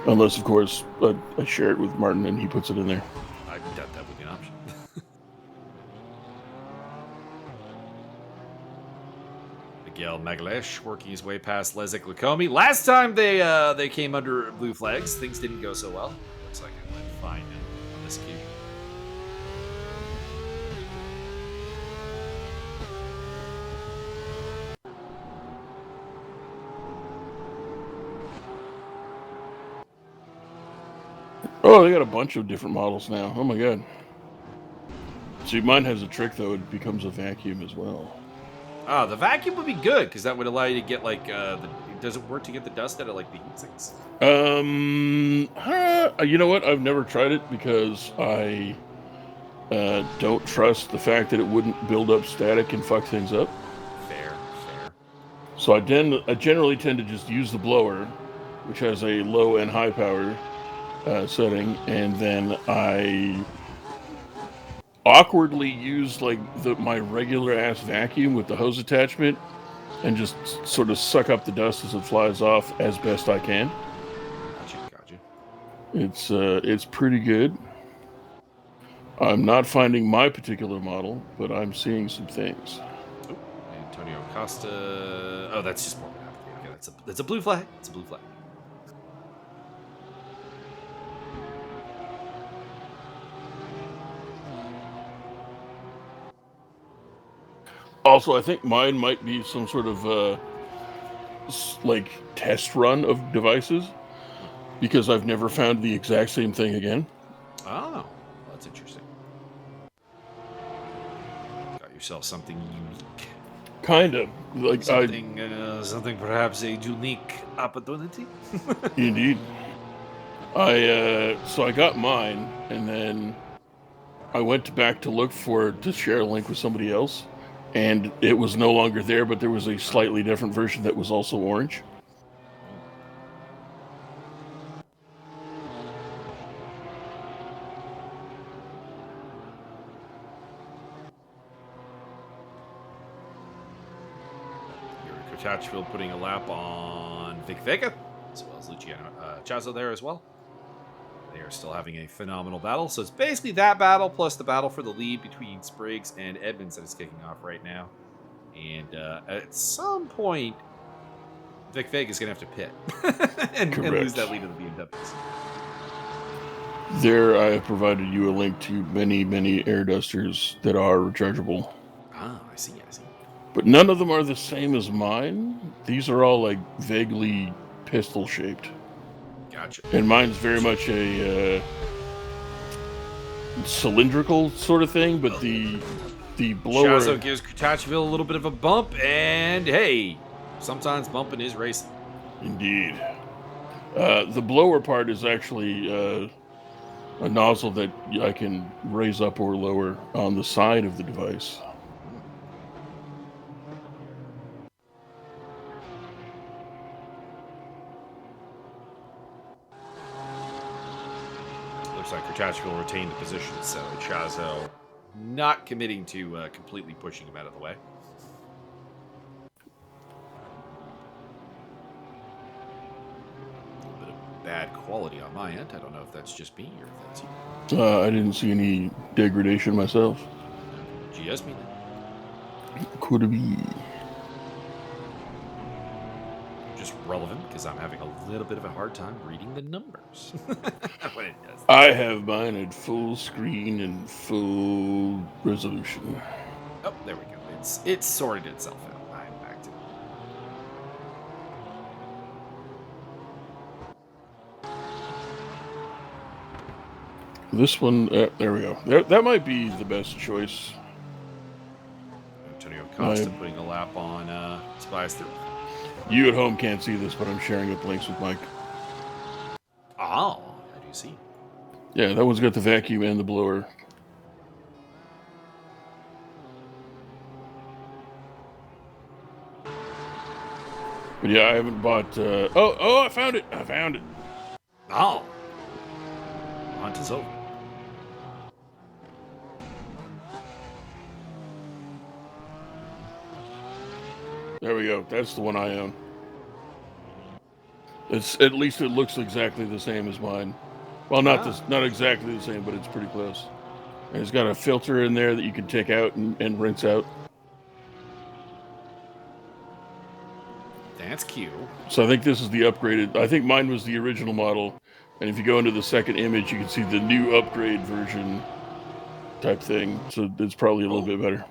Unless, of course, I share it with Martin and he puts it in there.
I doubt that would be an option. Miguel Magalhaes working his way past Leszek Lekomi. Last time they came under blue flags, things didn't go so well. Looks like it went fine on this occasion.
Oh, they got a bunch of different models now. Oh my god. See, mine has a trick though. It becomes a vacuum as well.
Oh, the vacuum would be good because that would allow you to get like does it work to get the dust out of like the heat sinks?
You know what? I've never tried it because I don't trust the fact that it wouldn't build up static and fuck things up.
Fair.
So I generally tend to just use the blower, which has a low and high power setting, and then I awkwardly use like my regular ass vacuum with the hose attachment and just sort of suck up the dust as it flies off as best I can.
Gotcha.
It's pretty good. I'm not finding my particular model, but I'm seeing some things.
Oh, Antonio Costa. Oh, that's just more. Okay, that's a blue flag. It's a blue flag.
Also, I think mine might be some sort of like test run of devices, because I've never found the exact same thing again.
Oh, well, that's interesting. Got yourself something unique.
Kind of like
Something perhaps a unique opportunity.
Indeed. So I got mine, and then I went back to look to share a link with somebody else, and it was no longer there, but there was a slightly different version that was also orange.
Tatchville putting a lap on Vic Vega, as well as Luciano Chazo there as well. They are still having a phenomenal battle. So it's basically that battle plus the battle for the lead between Spriggs and Edmonds that is kicking off right now. And at some point, Vic Vega is going to have to pit and lose that lead to the BMWs.
There, I have provided you a link to many, many air dusters that are rechargeable.
Ah, I see.
But none of them are the same as mine. These are all like vaguely pistol shaped.
Gotcha.
And mine's very much a cylindrical sort of thing, but the blower...
Chazo gives Tatchville a little bit of a bump, and hey, sometimes bumping is racing.
Indeed. The blower part is actually a nozzle that I can raise up or lower on the side of the device.
Looks like Kurtach will retain the position, so Chazo not committing to completely pushing him out of the way. A little bit of bad quality on my end. I don't know if that's just me or if that's you.
I didn't see any degradation myself.
GS me then.
Could be.
Just relevant because I'm having a little bit of a hard time reading the numbers when it does.
I have mine at full screen and full resolution.
Oh, there we go. It's sorted itself out. I'm back to it.
This one, there we go. That might be the best choice.
Antonio Costa putting a lap on Spies through.
You at home can't see this, but I'm sharing up links with Mike.
Oh, I do see.
Yeah, that one's got the vacuum and the blower. But yeah, I haven't bought... I found it! I found it!
Oh. Hunt is over.
There we go. That's the one I own. At least it looks exactly the same as mine. Well, not exactly the same, but it's pretty close. And it's got a filter in there that you can take out and rinse out.
That's cute.
So I think this is the upgraded. I think mine was the original model, and if you go into the second image, you can see the new upgrade version type thing. So it's probably a little bit better.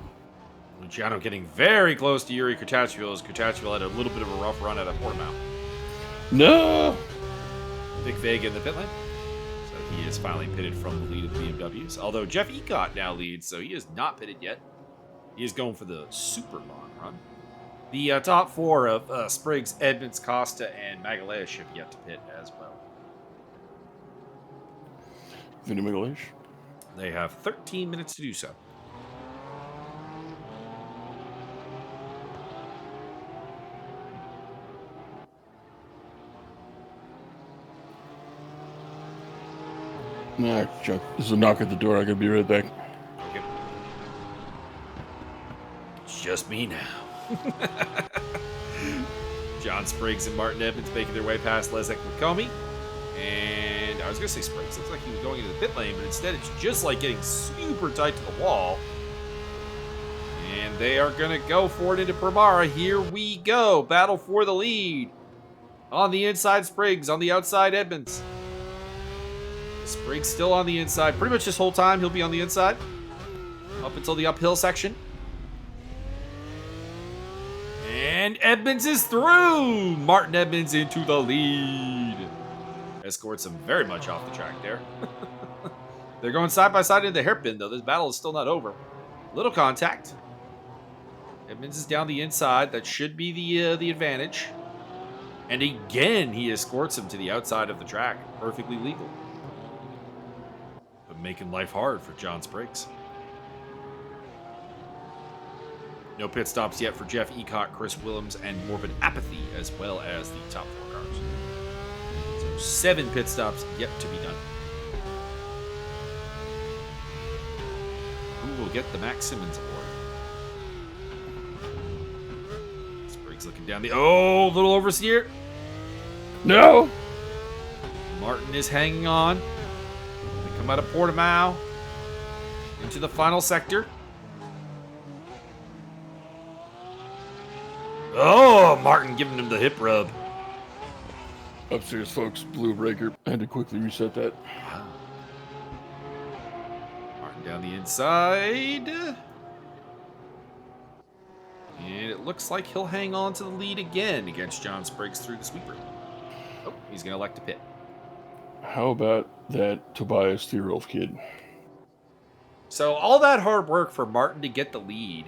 Luciano getting very close to Yuri Kurtachville as Kurtachville had a little bit of a rough run out of Portimao.
No!
Vic Vega in the pit lane. So he is finally pitted from the lead of the BMWs. Although Jeff Ecott now leads, so he is not pitted yet. He is going for the super long run. The top four of Spriggs, Edmonds, Costa, and Magalhaes have yet to pit as well.
Vinny Magalhaes?
They have 13 minutes to do so.
Nah, Chuck. This is a knock at the door. I gotta be right back.
Okay. It's just me now. John Spriggs and Martin Edmonds making their way past Leszek McComey. And I was going to say Spriggs. Looks like he was going into the pit lane, but instead it's just like getting super tight to the wall. And they are going to go for it into Primara. Here we go. Battle for the lead. On the inside, Spriggs. On the outside, Edmonds. Spriggs still on the inside. Pretty much this whole time he'll be on the inside. Up until the uphill section. And Edmonds is through. Martin Edmonds into the lead. Escorts him very much off the track there. They're going side by side into the hairpin, though. This battle is still not over. Little contact. Edmonds is down the inside. That should be the advantage. And again, he escorts him to the outside of the track. Perfectly legal. But making life hard for John Spriggs. No pit stops yet for Jeff Ecott, Chris Willems, and Morbid Apathy, as well as the top 4 cars. So 7 pit stops yet to be done. Who will get the Max Simmons award? Spriggs looking down the... Oh, little oversteer.
No!
Martin is hanging on. They come out of Portimao into the final sector. Oh, Martin giving him the hip rub.
Upstairs, folks. Blue breaker. I had to quickly reset that.
Martin down the inside. And it looks like he'll hang on to the lead again against John Spriggs through the sweeper. Oh, he's going to elect to pit.
How about that Tobias Thierolf kid?
So all that hard work for Martin to get the lead,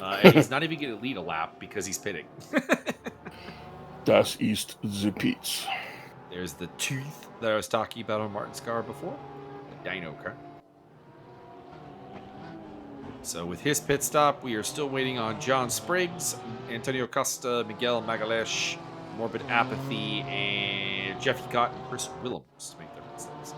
and he's not even going to lead a lap because he's pitting.
Das ist the Pitts.
There's the tooth that I was talking about on Martin's car before. The dyno car. So with his pit stop, we are still waiting on John Spriggs, Antonio Costa, Miguel Magalesh, Morbid Apathy, and Jeff Ecott and Chris Willems to make their pit stops.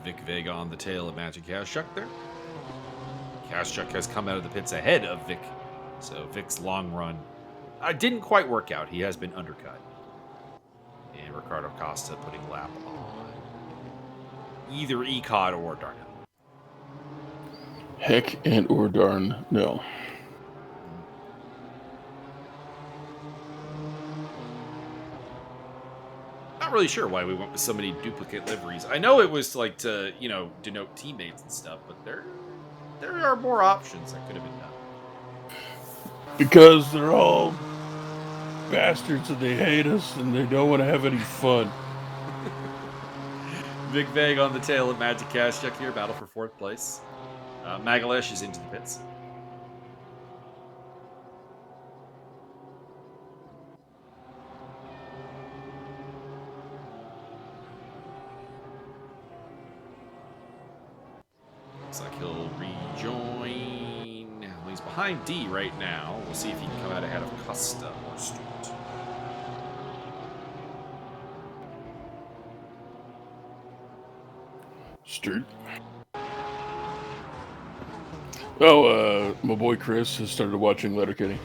Vic Vega on the tail of Magic Kaszuk there. Kaszuk has come out of the pits ahead of Vic. So Vic's long run didn't quite work out. He has been undercut. And Ricardo Costa putting lap on either Ecott or Darnell.
Heck and or darn no.
Not really sure why we went with so many duplicate liveries. I know it was like to, denote teammates and stuff, but there are more options that could have been done.
Because they're all bastards and they hate us and they don't want to have any fun.
Vic Veg on the tail of Magic Kaszuk here, battle for 4th place. Magalesh is into the pits. Looks like he'll rejoin. Well, he's behind D right now. We'll see if he can come out ahead of Costa or Stewart.
Stewart. Oh, my boy Chris has started watching Letterkenny.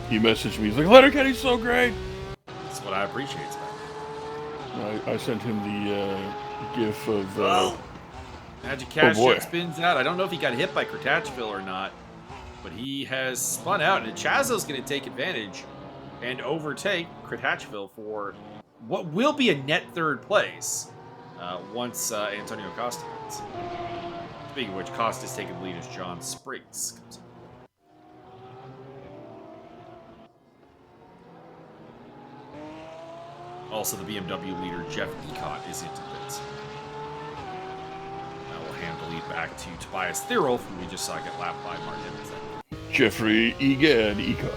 He messaged me. He's like, Letterkenny's so great.
That's what I appreciate about it.
I sent him the gif of...
Magic Kaszuk spins out. I don't know if he got hit by Kratachville or not, but he has spun out, and Chazo's going to take advantage and overtake Kratachville for what will be a net 3rd place once Antonio Costa wins. Speaking of which, Costa's taking the lead as John Spriggs comes in. Also, the BMW leader, Jeff Ecott, is into the pits. That will hand the lead back to Tobias Thierolf, who we just saw get lapped by Martin Edmonds.
Jeffrey Egad Ecott.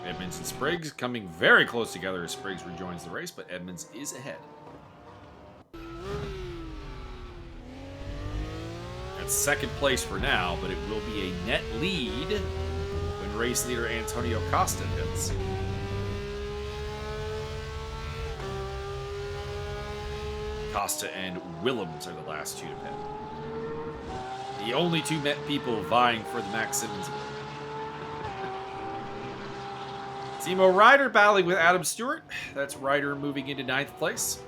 Edmonds and Spriggs coming very close together as Spriggs rejoins the race, but Edmonds is ahead. That's second place for now, but it will be a net lead when race leader Antonio Costa hits. Costa and Willems are the last two to pit. The only two Met people vying for the Max Simmons. Timo Ryder battling with Adam Stewart. That's Ryder moving into 9th place.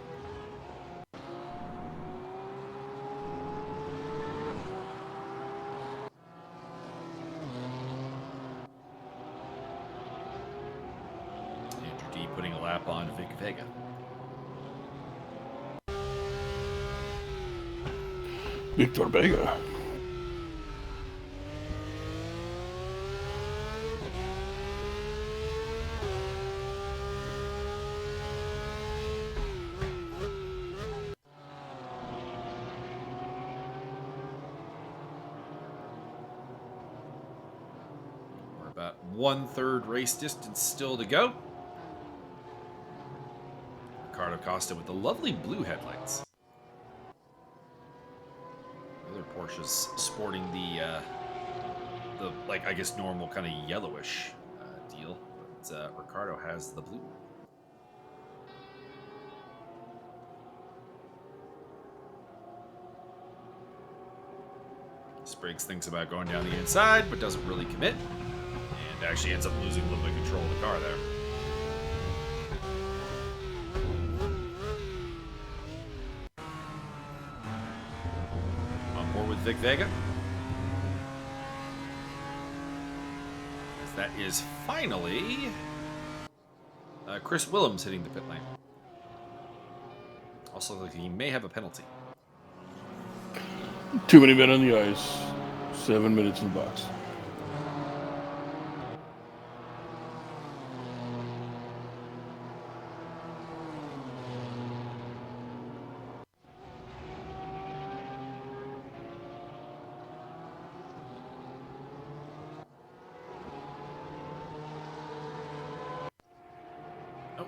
Andrew D putting a lap on Vic Vega.
Victor Vega.
We're about 1/3 race distance still to go. Ricardo Costa with the lovely blue headlights. Porsche's sporting the like, I guess, normal kind of yellowish deal, but Ricardo has the blue. Spriggs thinks about going down the inside, but doesn't really commit, and actually ends up losing a little bit of control of the car there. With Vic Vega. That is finally Chris Willems hitting the pit lane. Also, like, he may have a penalty.
Too many men on the ice. 7 minutes in the box.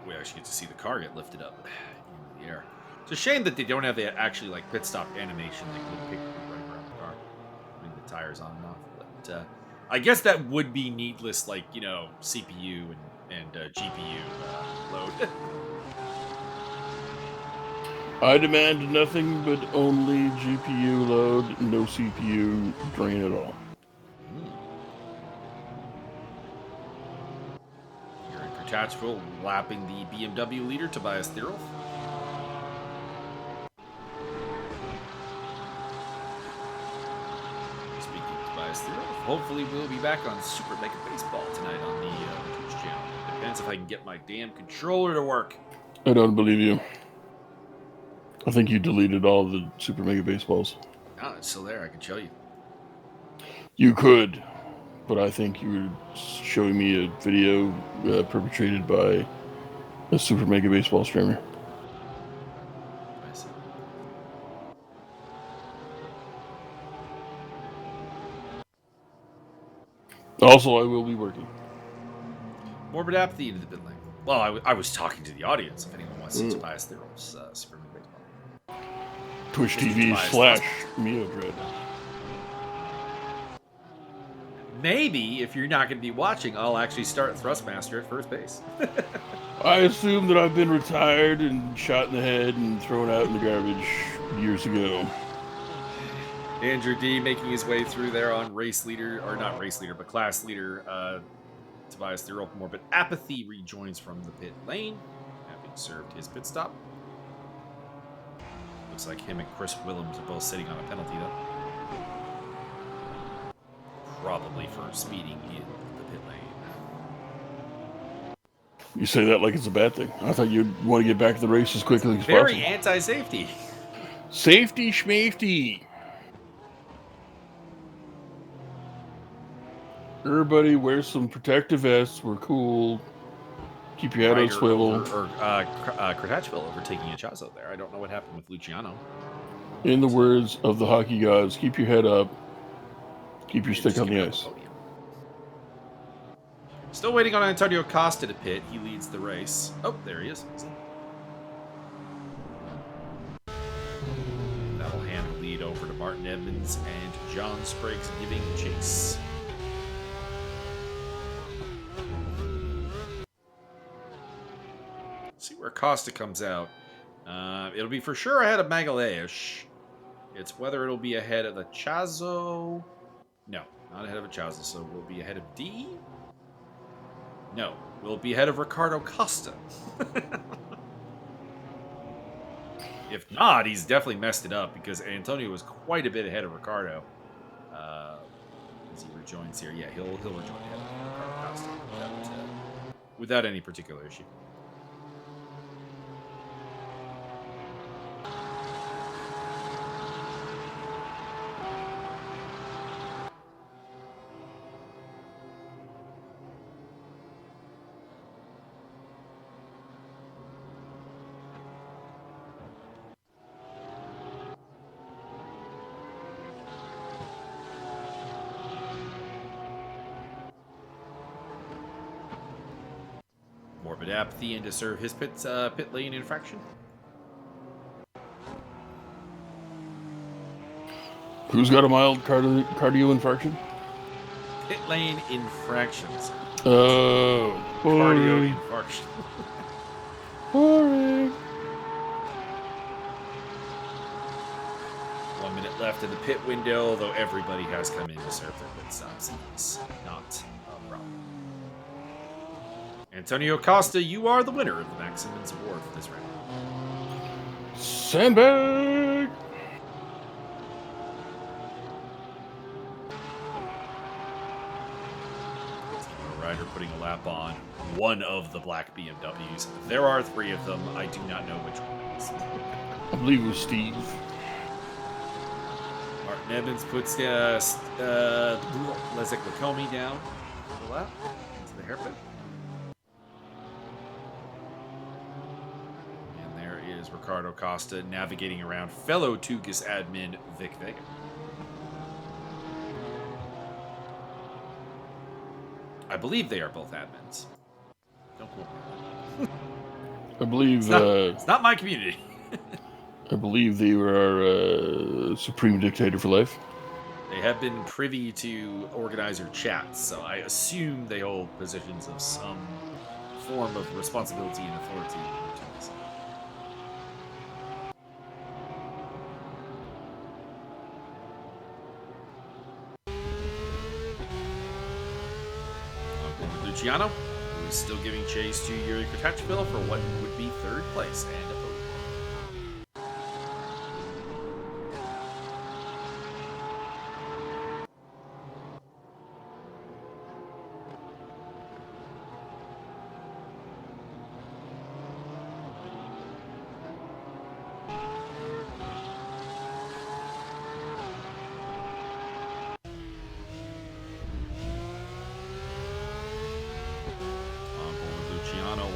We actually get to see the car get lifted up in the air. It's a shame that they don't have the actually like pit stop animation, like little pick right around the car, putting the tires on and off. But I guess that would be needless, like, you know, CPU and GPU load.
I demand nothing but only GPU load, no CPU drain at all.
Tatchville lapping the BMW leader, Tobias Thierolf. Speaking of Tobias Thierolf, hopefully we'll be back on Super Mega Baseball tonight on the Twitch channel. Depends if I can get my damn controller to work.
I don't believe you. I think you deleted all the Super Mega Baseballs.
No, it's still there. I can show you.
You could. But I think you were showing me a video perpetrated by a Super Mega Baseball streamer.
I see.
Also, I will be working.
Morbid apathy into the pit lane. Well, I was talking to the audience. If anyone wants to see Tobias Thierolf's Super Mega Baseball.
Twitch TV / Meodread.
Maybe, if you're not going to be watching, I'll actually start Thrustmaster at first base.
I assume that I've been retired and shot in the head and thrown out in the garbage years ago.
Andrew D making his way through there on race leader, or not race leader, but class leader, Tobias Thierolf. Morbid apathy rejoins from the pit lane, having served his pit stop. Looks like him and Chris Willems are both sitting on a penalty, though. Probably for speeding in the pit lane.
You say that like it's a bad thing. I thought you'd want to get back to the race as quickly as
Very
possible.
anti-safety.
Safety schmafety. Everybody wear some protective vests. We're cool. Keep your head on swivel.
Kratachville overtaking Echazo there. I don't know what happened with Luciano.
In the words of the hockey gods, keep your head up. Keep your stick on the ice.
Still waiting on Antonio Costa to pit. He leads the race. Oh, there he is. That'll hand the lead over to Martin Edmonds and John Spriggs giving chase. See where Costa comes out. It'll be for sure ahead of Magalhães. It's whether it'll be ahead of the Chazo. No, not ahead of a Chazo. So we'll be ahead of D. No, we'll be ahead of Ricardo Costa. If not, he's definitely messed it up because Antonio was quite a bit ahead of Ricardo. As he rejoins here, yeah, he'll rejoin ahead of Ricardo Costa without any particular issue. Morbid apathy and to serve his pit lane infraction.
Who's got a mild cardio infarction?
Pit lane infractions.
Oh,
Cardio infarction.
Boring.
1 minute left in the pit window, although everybody has come in to serve their pit stops. It's not a problem. Antonio Costa, you are the winner of the Max Simmons Award for this round.
Sandbag!
A rider putting a lap on one of the black BMWs. There are 3 of them. I do not know which one it is.
I believe it was Steve.
Martin Evans puts Leszek Lakomi down for the lap into the hairpin. And there is Ricardo Costa navigating around fellow Tugas admin Vic Vega. I believe they are both admins. Don't quote me.
I believe
It's not my community.
I believe they were our supreme dictator for life.
They have been privy to organizer chats, so I assume they hold positions of some form of responsibility and authority. Luciano, who is still giving chase to Yuri Kotachville for what would be 3rd place and a podium.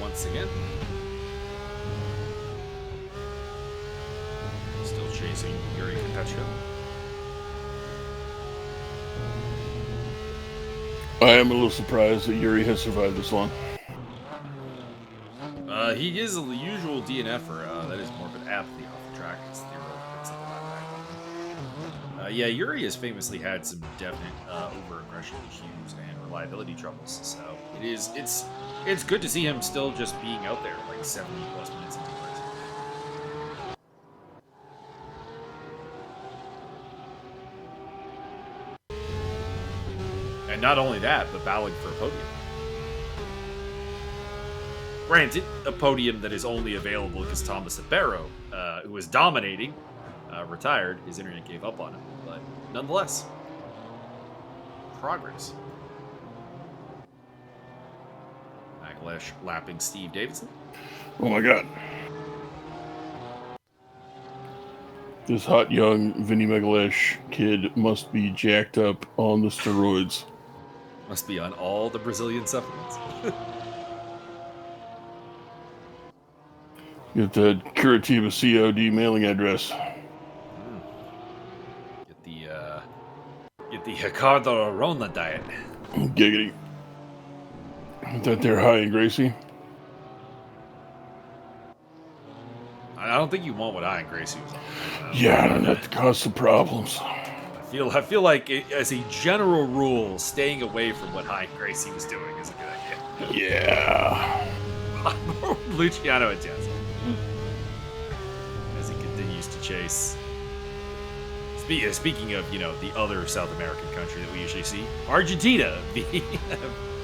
Once again. Still chasing Yuri Kotachka.
I am a little surprised that Yuri has survived this long.
He is the usual DNFer. That is Morbid apathy off the track. It's the picks up the lap back. Yeah, Yuri has famously had some definite over-aggression issues and reliability troubles. So it's good to see him still just being out there like 70 plus minutes into the race. And not only that, but battling for a podium. Granted, a podium that is only available because Thomas Sabero, who was dominating, retired. His internet gave up on him, but nonetheless, progress. Magalhães lapping Steve Davidson.
Oh my god. This hot young Vinny Magalhães kid must be jacked up on the steroids.
Must be on all the Brazilian supplements.
Get that Curitiba COD mailing address.
Get the Ricardo Arona diet.
Giggity. That they're high and Gracie.
I don't think you want what I and Gracie was on.
Yeah, and that caused some problems.
I feel like, as a general rule, staying away from what High and Gracie was doing is a good idea.
Yeah.
Luciano and Jazz. As he continues to chase. Speaking of, the other South American country that we usually see, Argentina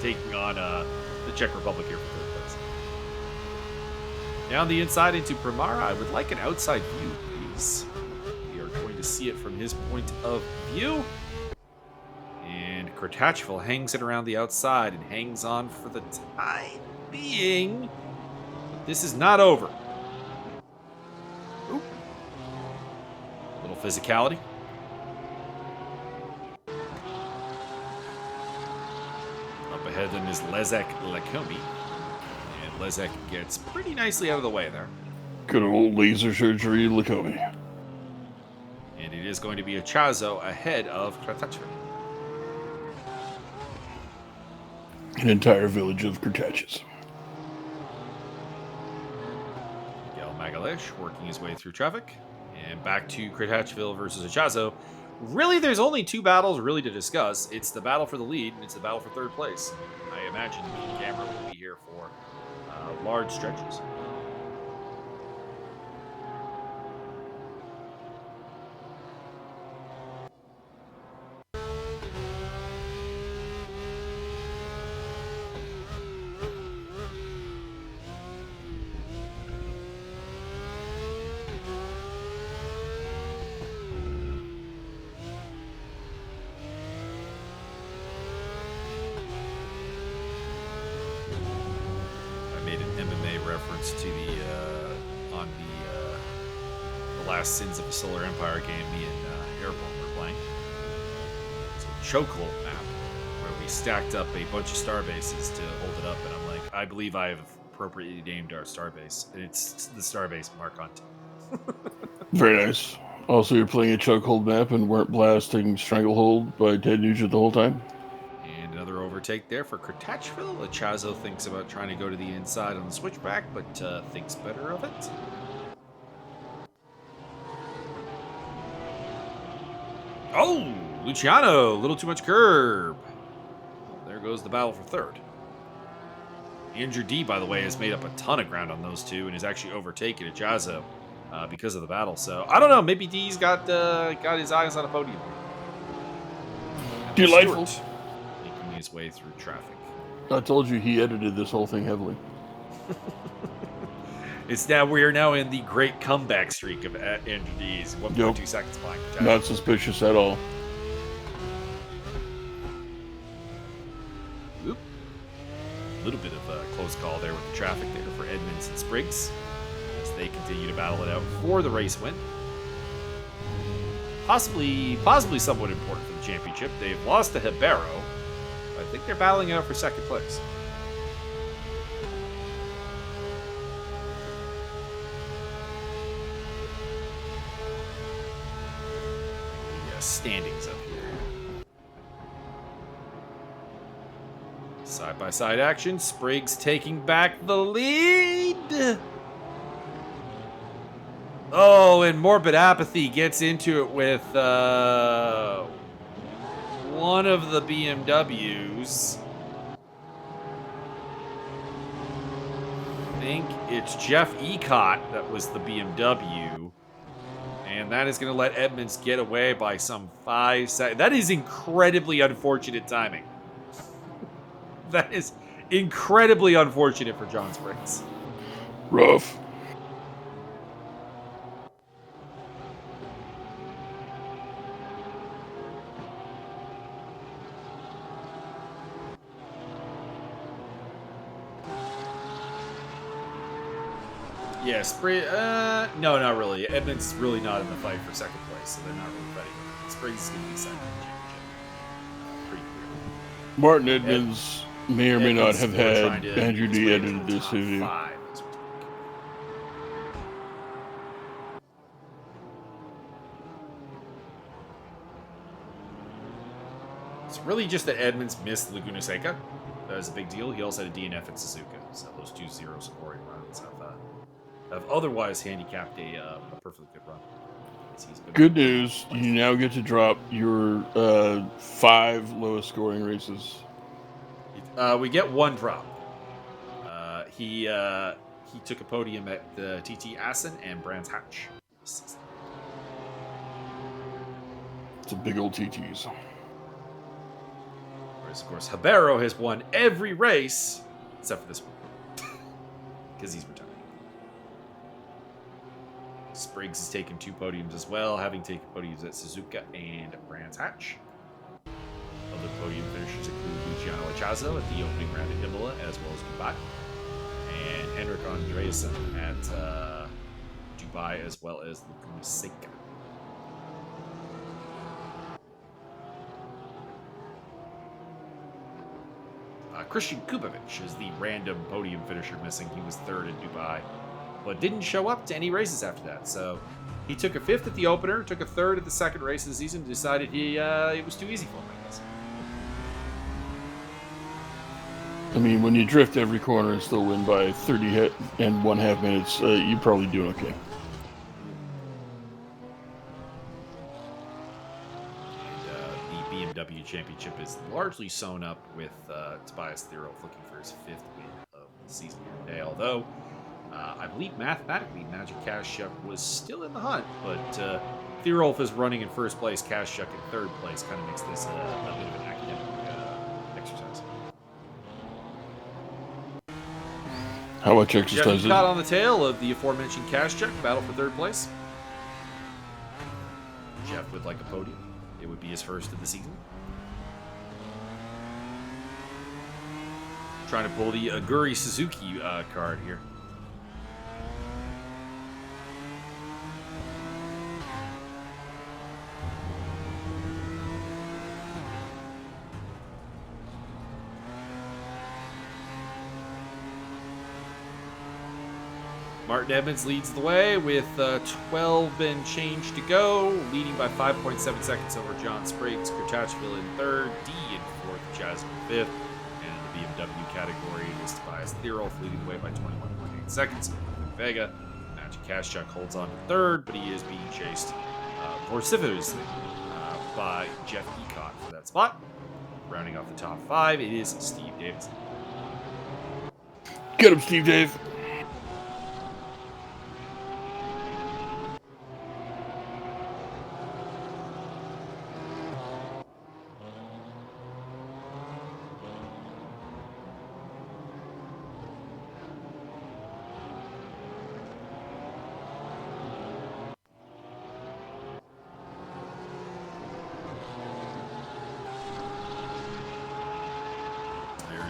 taking on the Czech Republic here for third place. Down the inside into Primara, I would like an outside view, please. We are going to see it from his point of view. And Kratachville hangs it around the outside and hangs on for the time being. But this is not over. Oop. A little physicality. Up ahead then is Lezek Lakomi. And Lezek gets pretty nicely out of the way there.
Good old laser surgery, Lakomi.
And it is going to be a Chazo ahead of Kratachville.
An entire village of Kratachis.
Miguel Magalesh working his way through traffic. And back to Kratachville versus Achazo. Really, there's only two battles really to discuss. It's the battle for the lead, and it's the battle for third place. I imagine the camera will be here for large stretches. Reference to the on the last Sins of a Solar Empire game me and Airborne were playing. It's a chokehold map where we stacked up a bunch of star bases to hold it up, and I'm like, I believe I have appropriately named our star base, and it's the star base Markant.
Very nice. Also, you're playing a chokehold map and weren't blasting Stranglehold by Ted Nugent the whole time?
And another overtake there for Kratachville. Achazo thinks about trying to go to the inside on the switchback, but thinks better of it. Oh, Luciano, a little too much curb. Well, there goes the battle for third. Andrew D, by the way, has made up a ton of ground on those two and has actually overtaken Achazo because of the battle. So, I don't know, maybe D's got his eyes on a podium.
Delightful.
Stewart making his way through traffic.
I told you he edited this whole thing heavily.
We are now in the great comeback streak of Andrew D's. 1.2 seconds behind.
Not suspicious at all.
Oop. A little bit of a close call there with the traffic there for Edmonds and Spriggs as they continue to battle it out for the race win. Possibly somewhat important for the championship. They've lost to Hibero. I think they're battling out for second place. Standings up here. Side-by-side action. Spriggs taking back the lead. Oh, and Morbid Apathy gets into it with one of the BMWs. I think it's Jeff Ecott that was the BMW. And that is going to let Edmonds get away by some 5 seconds. That is incredibly unfortunate timing. That is incredibly unfortunate for John Spriggs.
Rough.
Yeah, no, not really. Edmonds is really not in the fight for second place, so they're not really fighting. Spriggs is going to be second in the championship. Pretty clear.
Martin Edmonds may or may not have had Andrew D edited this video.
It's really just that Edmonds missed Laguna Seca. That was a big deal. He also had a DNF at Suzuka, so those 2 0 scoring runs have otherwise handicapped a perfectly good run.
Good news, you now get to drop your 5 lowest scoring races.
We get 1 drop. He took a podium at the TT Assen and Brands Hatch.
It's a big old TTs.
Whereas, of course, Habero has won every race except for this one because he's retired. Spriggs has taken 2 podiums as well, having taken podiums at Suzuka and Brands Hatch. Other podium finishers include Luciano Achazo at the opening round at Imola, as well as Dubai, and Henrik Andreasen at Dubai, as well as Laguna Seca. Christian Kubovic is the random podium finisher missing. He was 3rd in Dubai, but didn't show up to any races after that. So he took a 5th at the opener, took a 3rd at the second race of the season, decided it was too easy for him, I guess.
I mean, when you drift every corner and still win by 30 and 1/2 minutes, you're probably doing okay. And
the BMW Championship is largely sewn up with Tobias Thierolf looking for his 5th win of the season here today. Although, I believe mathematically Magic Kashuk was still in the hunt, but Thierolf is running in 1st place, Kashuk in 3rd place. Kind of makes this a bit of an academic exercise.
How much exercise is it?
Caught on the tail of the aforementioned Kashuk, battle for 3rd place. Jeff would like a podium. It would be his 1st of the season. Trying to pull the Aguri Suzuki card here. Martin Evans leads the way with 12 and change to go, leading by 5.7 seconds over John Spriggs. Kurtachville in 3rd, D in 4th, Jazz in 5th. And in the BMW category, it is Tobias Thierolf leading the way by 21.8 seconds. Vega, Magic Kashuk holds on to 3rd, but he is being chased vociferously by Jeff Ecott for that spot. Rounding off the top 5, it is Steve Davidson.
Get him, Steve Dave.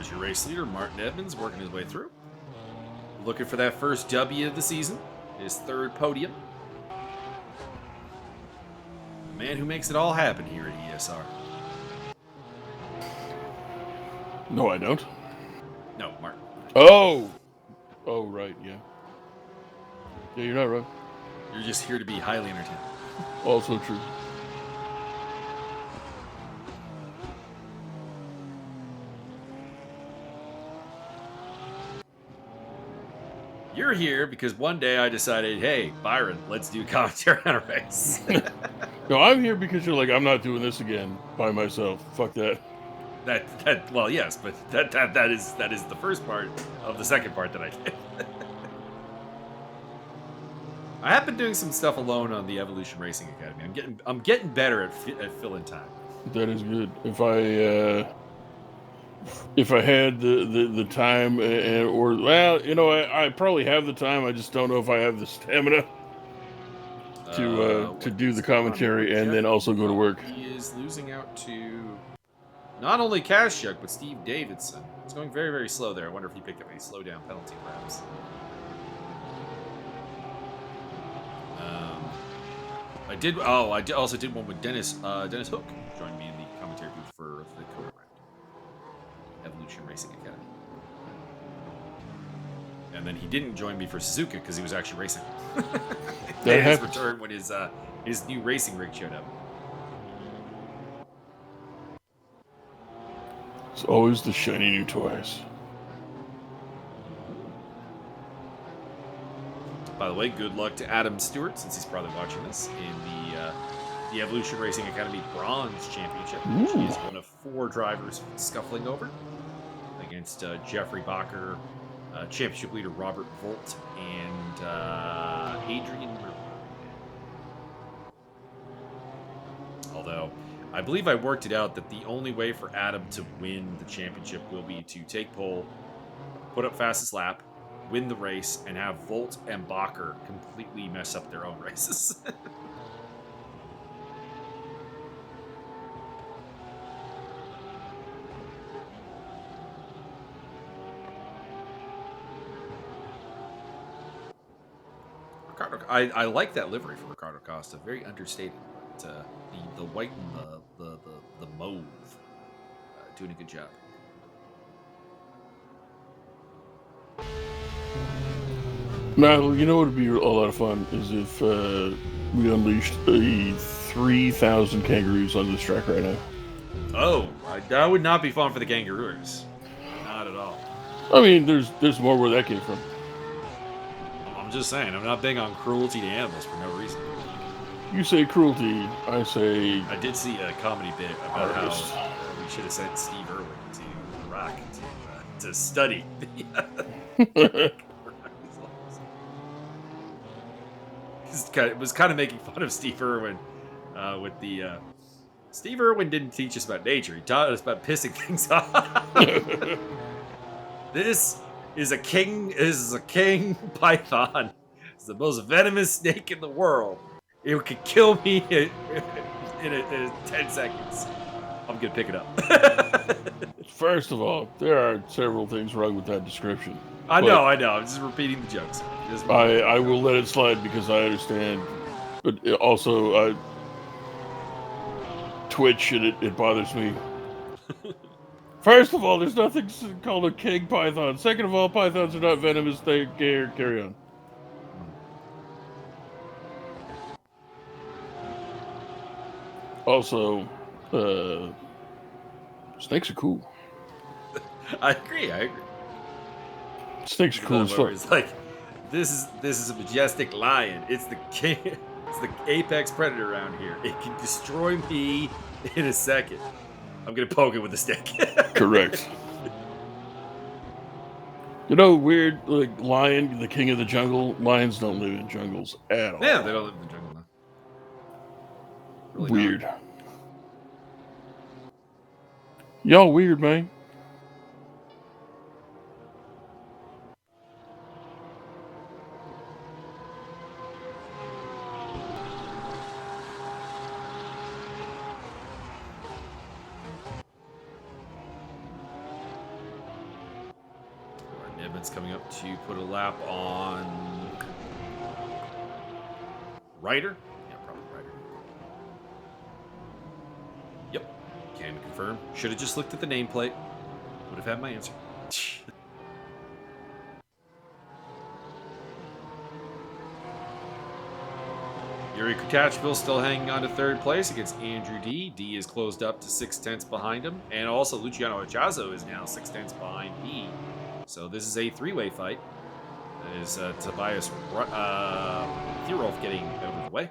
Your race leader, Martin Edmonds, working his way through. Looking for that 1st W of the season. His 3rd podium. The man who makes it all happen here at ESR.
No, I don't.
No, Martin.
Oh, right, yeah. Yeah, you're not right.
You're just here to be highly entertained.
Also true.
You're here because one day I decided, hey, Byron, let's do commentary on a race.
No, I'm here because you're like, I'm not doing this again by myself. Fuck that.
Well, yes, but that is the first part of the second part that I did. I have been doing some stuff alone on the Evolution Racing Academy. I'm getting better at filling time.
That is good. If I had the time, I probably have the time. I just don't know if I have the stamina to do the commentary and then also go to work.
He is losing out to not only Kashuk, but Steve Davidson. It's going very, very slow there. I wonder if he picked up any slowdown penalty laps. I also did one with Dennis Hook joined me in the commentary booth for the Dakota round. Evolution Racing Academy. And then he didn't join me for Suzuka because he was actually racing.
That
his return when his new racing rig showed up.
It's always the shiny new toys.
By the way, good luck to Adam Stewart, since he's probably watching this, in the Evolution Racing Academy Bronze Championship, which he is one of 4 drivers scuffling over against Jeffrey Bacher, championship leader Robert Volt, and Adrian Miller. Although, I believe I worked it out that the only way for Adam to win the championship will be to take pole, put up fastest lap, win the race, and have Volt and Bacher completely mess up their own races. Ricardo, I like that livery for Ricardo Costa. Very understated. But, the white and the mauve, doing a good job.
Now, you know what would be a lot of fun is if we unleashed 3,000 kangaroos on this track right now.
Oh, that would not be fun for the kangaroos. Not at all.
I mean, there's more where that came from.
I'm just saying, I'm not big on cruelty to animals for no reason.
You say cruelty, I say...
I did see a comedy bit about how we should have sent Steve Irwin to Iraq to study the... It was kind of making fun of Steve Irwin with the... Steve Irwin didn't teach us about nature. He taught us about pissing things off. This is a king python. It's the most venomous snake in the world. It could kill me in 10 seconds. I'm going to pick it up.
First of all, there are several things wrong with that description.
I know. I'm just repeating the jokes.
I will let it slide because I understand. But also, Twitch, and it bothers me. First of all, there's nothing called a king python. Second of all, pythons are not venomous. They carry on. Also, snakes are cool.
I agree.
Snakes are cool as fuck.
It's like this is a majestic lion. It's the king. It's the apex predator around here. It can destroy me in a second. I'm gonna poke it with a stick.
Correct. You know, weird, like lion, the king of the jungle. Lions don't live in jungles at all.
Yeah, they don't live in the jungle now. Really
Weird.
Not.
Y'all weird, man.
Nibbins coming up to put a lap on Ryder. Yeah, probably Ryder. Yep, can confirm. Should have just looked at the nameplate. Would have had my answer. Yuri Kutachville still hanging on to 3rd place against Andrew D. D is closed up to 6/10 behind him. And also Luciano Echazo is now 6/10 behind D. So this is a 3-way fight. That is Tobias Thierolf getting out of the way.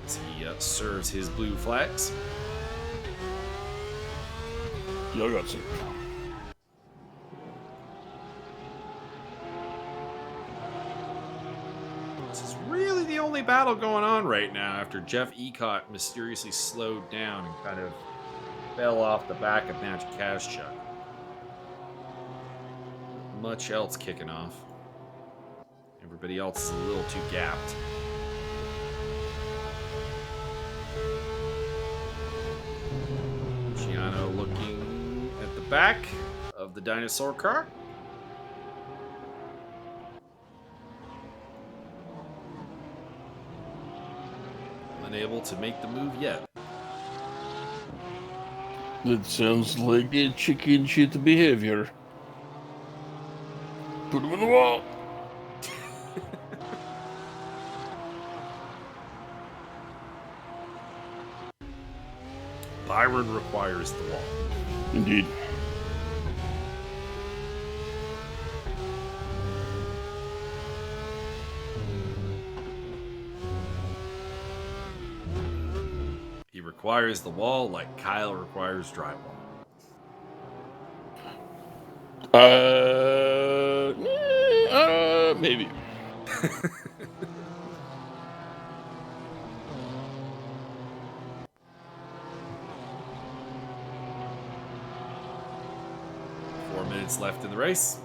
As he serves his blue flags.
Y'all got served.
This is really the only battle going on right now after Jeff Ecott mysteriously slowed down and kind of fell off the back of Match Kazchuk. Much else kicking off. Everybody else is a little too gapped. Luciano looking at the back of the dinosaur car. Unable to make the move yet.
That sounds like a chicken shit behavior. Put him in the wall.
Byron requires the wall.
Indeed.
He requires the wall like Kyle requires drywall.
Maybe.
Left in the race.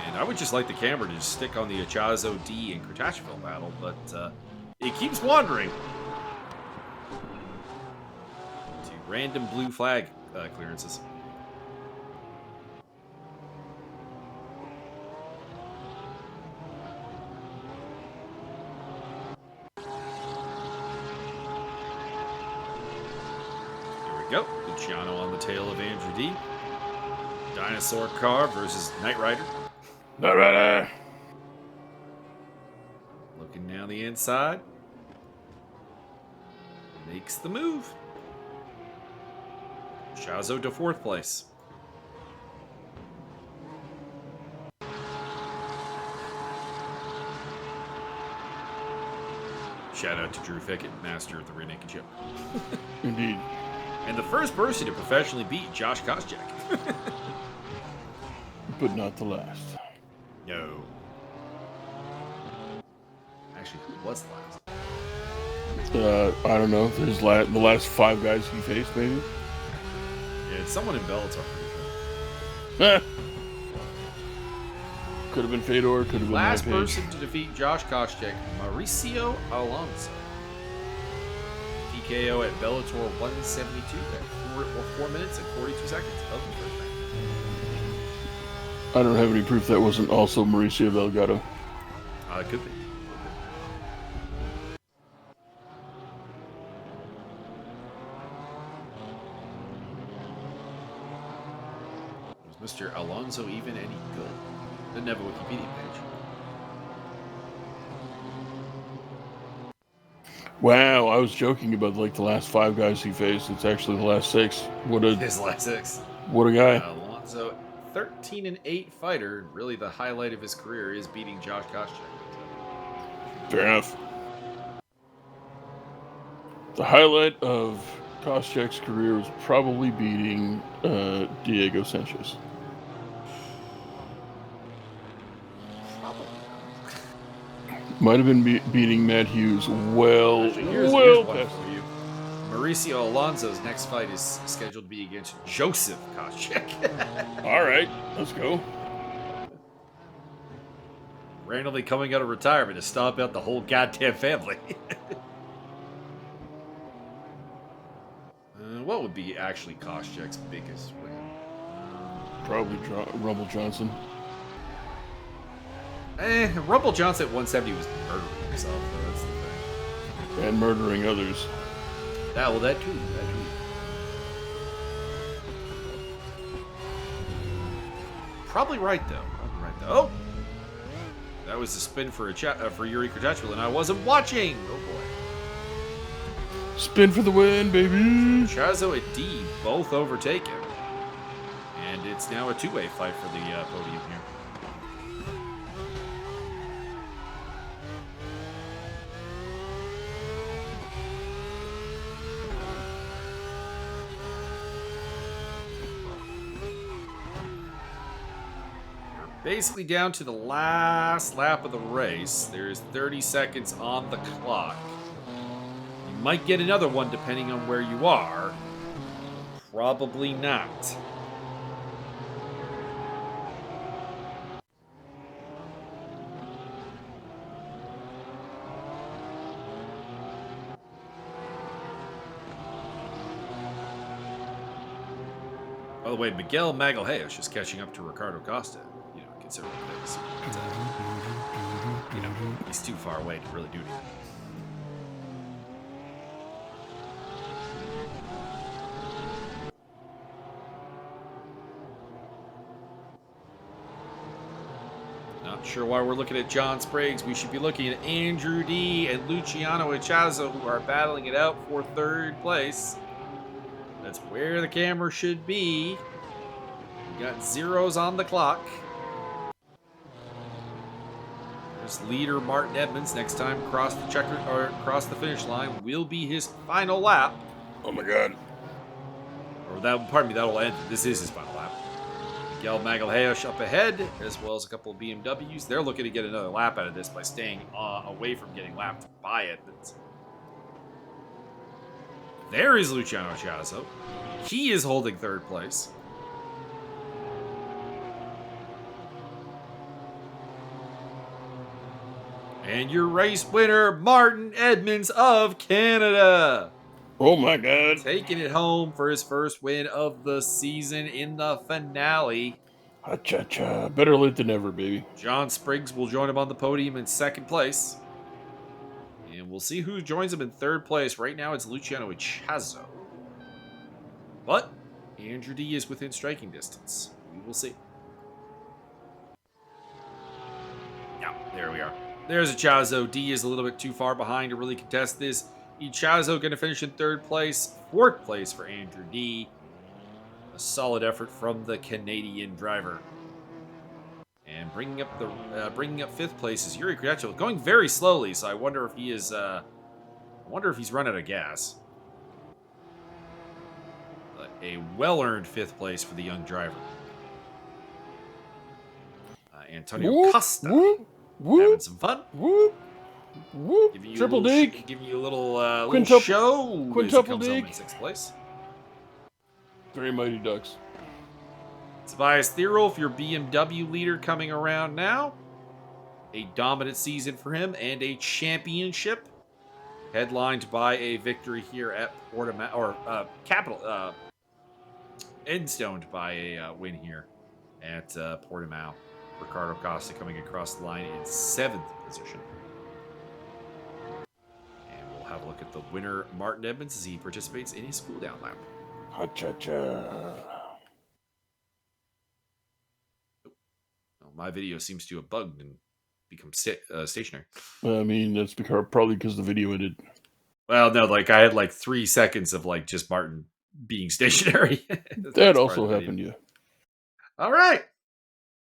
And I would just like the camera to just stick on the Achazo D and Kratachville battle, but it keeps wandering to random blue flag clearances. Go. Luciano on the tail of Andrew D. Dinosaur car versus Knight Rider.
Knight Rider.
Looking down the inside. Makes the move. Chazo to 4th place. Shout out to Drew Fickett, master of the rear naked choke.
Indeed.
And the first person to professionally beat Josh Koscheck.
But not the last.
No. Actually, who was last?
I don't know. There's the last 5 guys he faced, maybe?
Yeah, it's someone in Bellator, pretty sure.
Could have been Fedor, could have been
Last
Rampage.
person to defeat Josh Koscheck, Mauricio Alonso. TKO at Bellator 172 at 4 minutes and 42 seconds of the first match.
I don't have any proof that wasn't also Mauricio Delgado.
It could be. Was Mr. Alonso even any good? Didn't have a Wikipedia page.
Wow, I was joking about like the last 5 guys he faced. It's actually the last 6.
His last 6.
What a guy.
Alonso, 13-8 fighter. Really, the highlight of his career is beating Josh Koscheck.
Fair enough. The highlight of Koscheck's career was probably beating Diego Sanchez. Might have been beating Matt Hughes well
Actually, here's
past.
one for you. Mauricio Alonso's next fight is scheduled to be against Joseph Koscheck.
All right, let's go.
Randomly coming out of retirement to stomp out the whole goddamn family. What would be actually Koscheck's biggest win?
Probably Rumble Johnson.
Rumble Johnson at 170 was murdering himself, though. That's the thing.
And murdering others.
Yeah, well, that too. Probably right, though. Oh! That was a spin for Yuri Kratachville, and I wasn't watching! Oh, boy.
Spin for the win, baby!
Chazo and D both overtaken. And it's now a two-way fight for the podium here. Basically down to the last lap of the race. There's 30 seconds on the clock. You might get another one depending on where you are. Probably not. By the way, Miguel Magalhaes is catching up to Ricardo Costa. Considering things. But, he's too far away to really do anything. No, Sure, while we're looking at John Spriggs, we should be looking at Andrew D and Luciano Echazo, who are battling it out for third place. That's where the camera should be. We got zeros on the clock. There's leader Martin Edmonds. Next time across the finish line will be his final lap.
Oh my God.
Or that'll end. This is his final lap. Miguel Magalhaes up ahead, as well as a couple of BMWs. They're looking to get another lap out of this by staying away from getting lapped by Edmonds. There is Luciano Chiazzo. He is holding third place. And your race winner, Martin Edmonds of Canada.
Oh my God.
Taking it home for his first win of the season in the finale.
Ha-cha-cha. Better late than never, baby.
John Spriggs will join him on the podium in second place. And we'll see who joins him in third place. Right now, it's Luciano Echazo. But Andrew D is within striking distance. We will see. Yeah, there we are. There's Echazo. D is a little bit too far behind to really contest this. Echazo going to finish in third place. Fourth place for Andrew D. A solid effort from the Canadian driver. And bringing up fifth place is Yuri Kretschel, going very slowly. So I wonder if he is. I wonder if he's run out of gas. But a well-earned fifth place for the young driver. Antonio Costa having some fun.
Triple dig.
Give you a little show.
Quintuple dig.
In sixth place.
Three Mighty Ducks.
Tobias Thierolf, your BMW leader, coming around now. A dominant season for him and a championship, headlined by a victory here at Portimao, or endstoned by a win here at Portimao. Ricardo Costa coming across the line in seventh position. And we'll have a look at the winner, Martin Edmonds, as he participates in his cool down lap.
Ha-cha-cha.
My video seems to have bugged and become stationary.
I mean, that's probably because the video ended.
Well, no, I had 3 seconds of just Martin being stationary.
That also happened, yeah.
All right.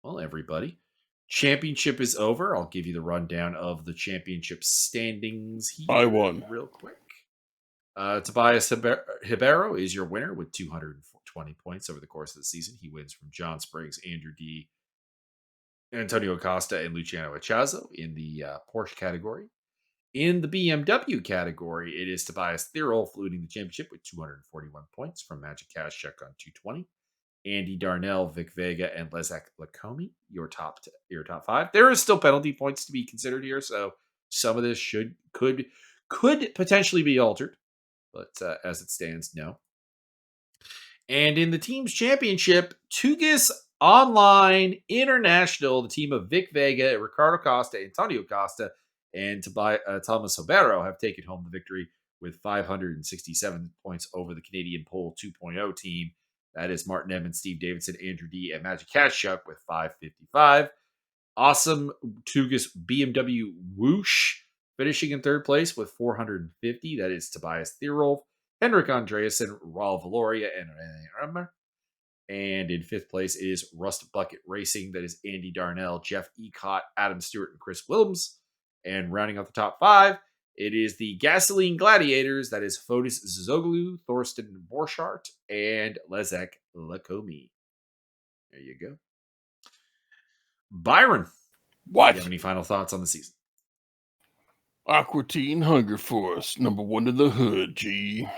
Well, everybody, championship is over. I'll give you the rundown of the championship standings here.
I won.
Real quick. Tobias Ribeiro is your winner with 220 points over the course of the season. He wins from John Spriggs, Andrew D, Antonio Costa, and Luciano Echazo in the Porsche category. In the BMW category, it is Tobias Thierolf leading the championship with 241 points from Magic Cash Check on 220. Andy Darnell, Vic Vega, and Lezak Lacomi, your top five. There is still penalty points to be considered here, so some of this could potentially be altered, but as it stands, no. And in the team's championship, Tugas Online International, the team of Vic Vega, Ricardo Costa, Antonio Costa, and Thomas Ribeiro have taken home the victory with 567 points over the Canadian Pole 2.0 team. That is Martin Edmonds, Steve Davidson, Andrew D, and Magic Kashuk with 555. Awesome Tugas BMW Whoosh finishing in third place with 450. That is Tobias Thierolf, Henrik Andreasen, Raul Valoria, and René Remmer. And in fifth place is Rust Bucket Racing. That is Andy Darnell, Jeff Ecott, Adam Stewart, and Chris Willems. And rounding out the top five, it is the Gasoline Gladiators. That is Fotis Zoglu, Thorsten Borchardt, and Lezak Lacomi. There you go. Byron,
what?
Do you have any final thoughts on the season?
Aqua Teen Hunger Force, number one in the hood, G.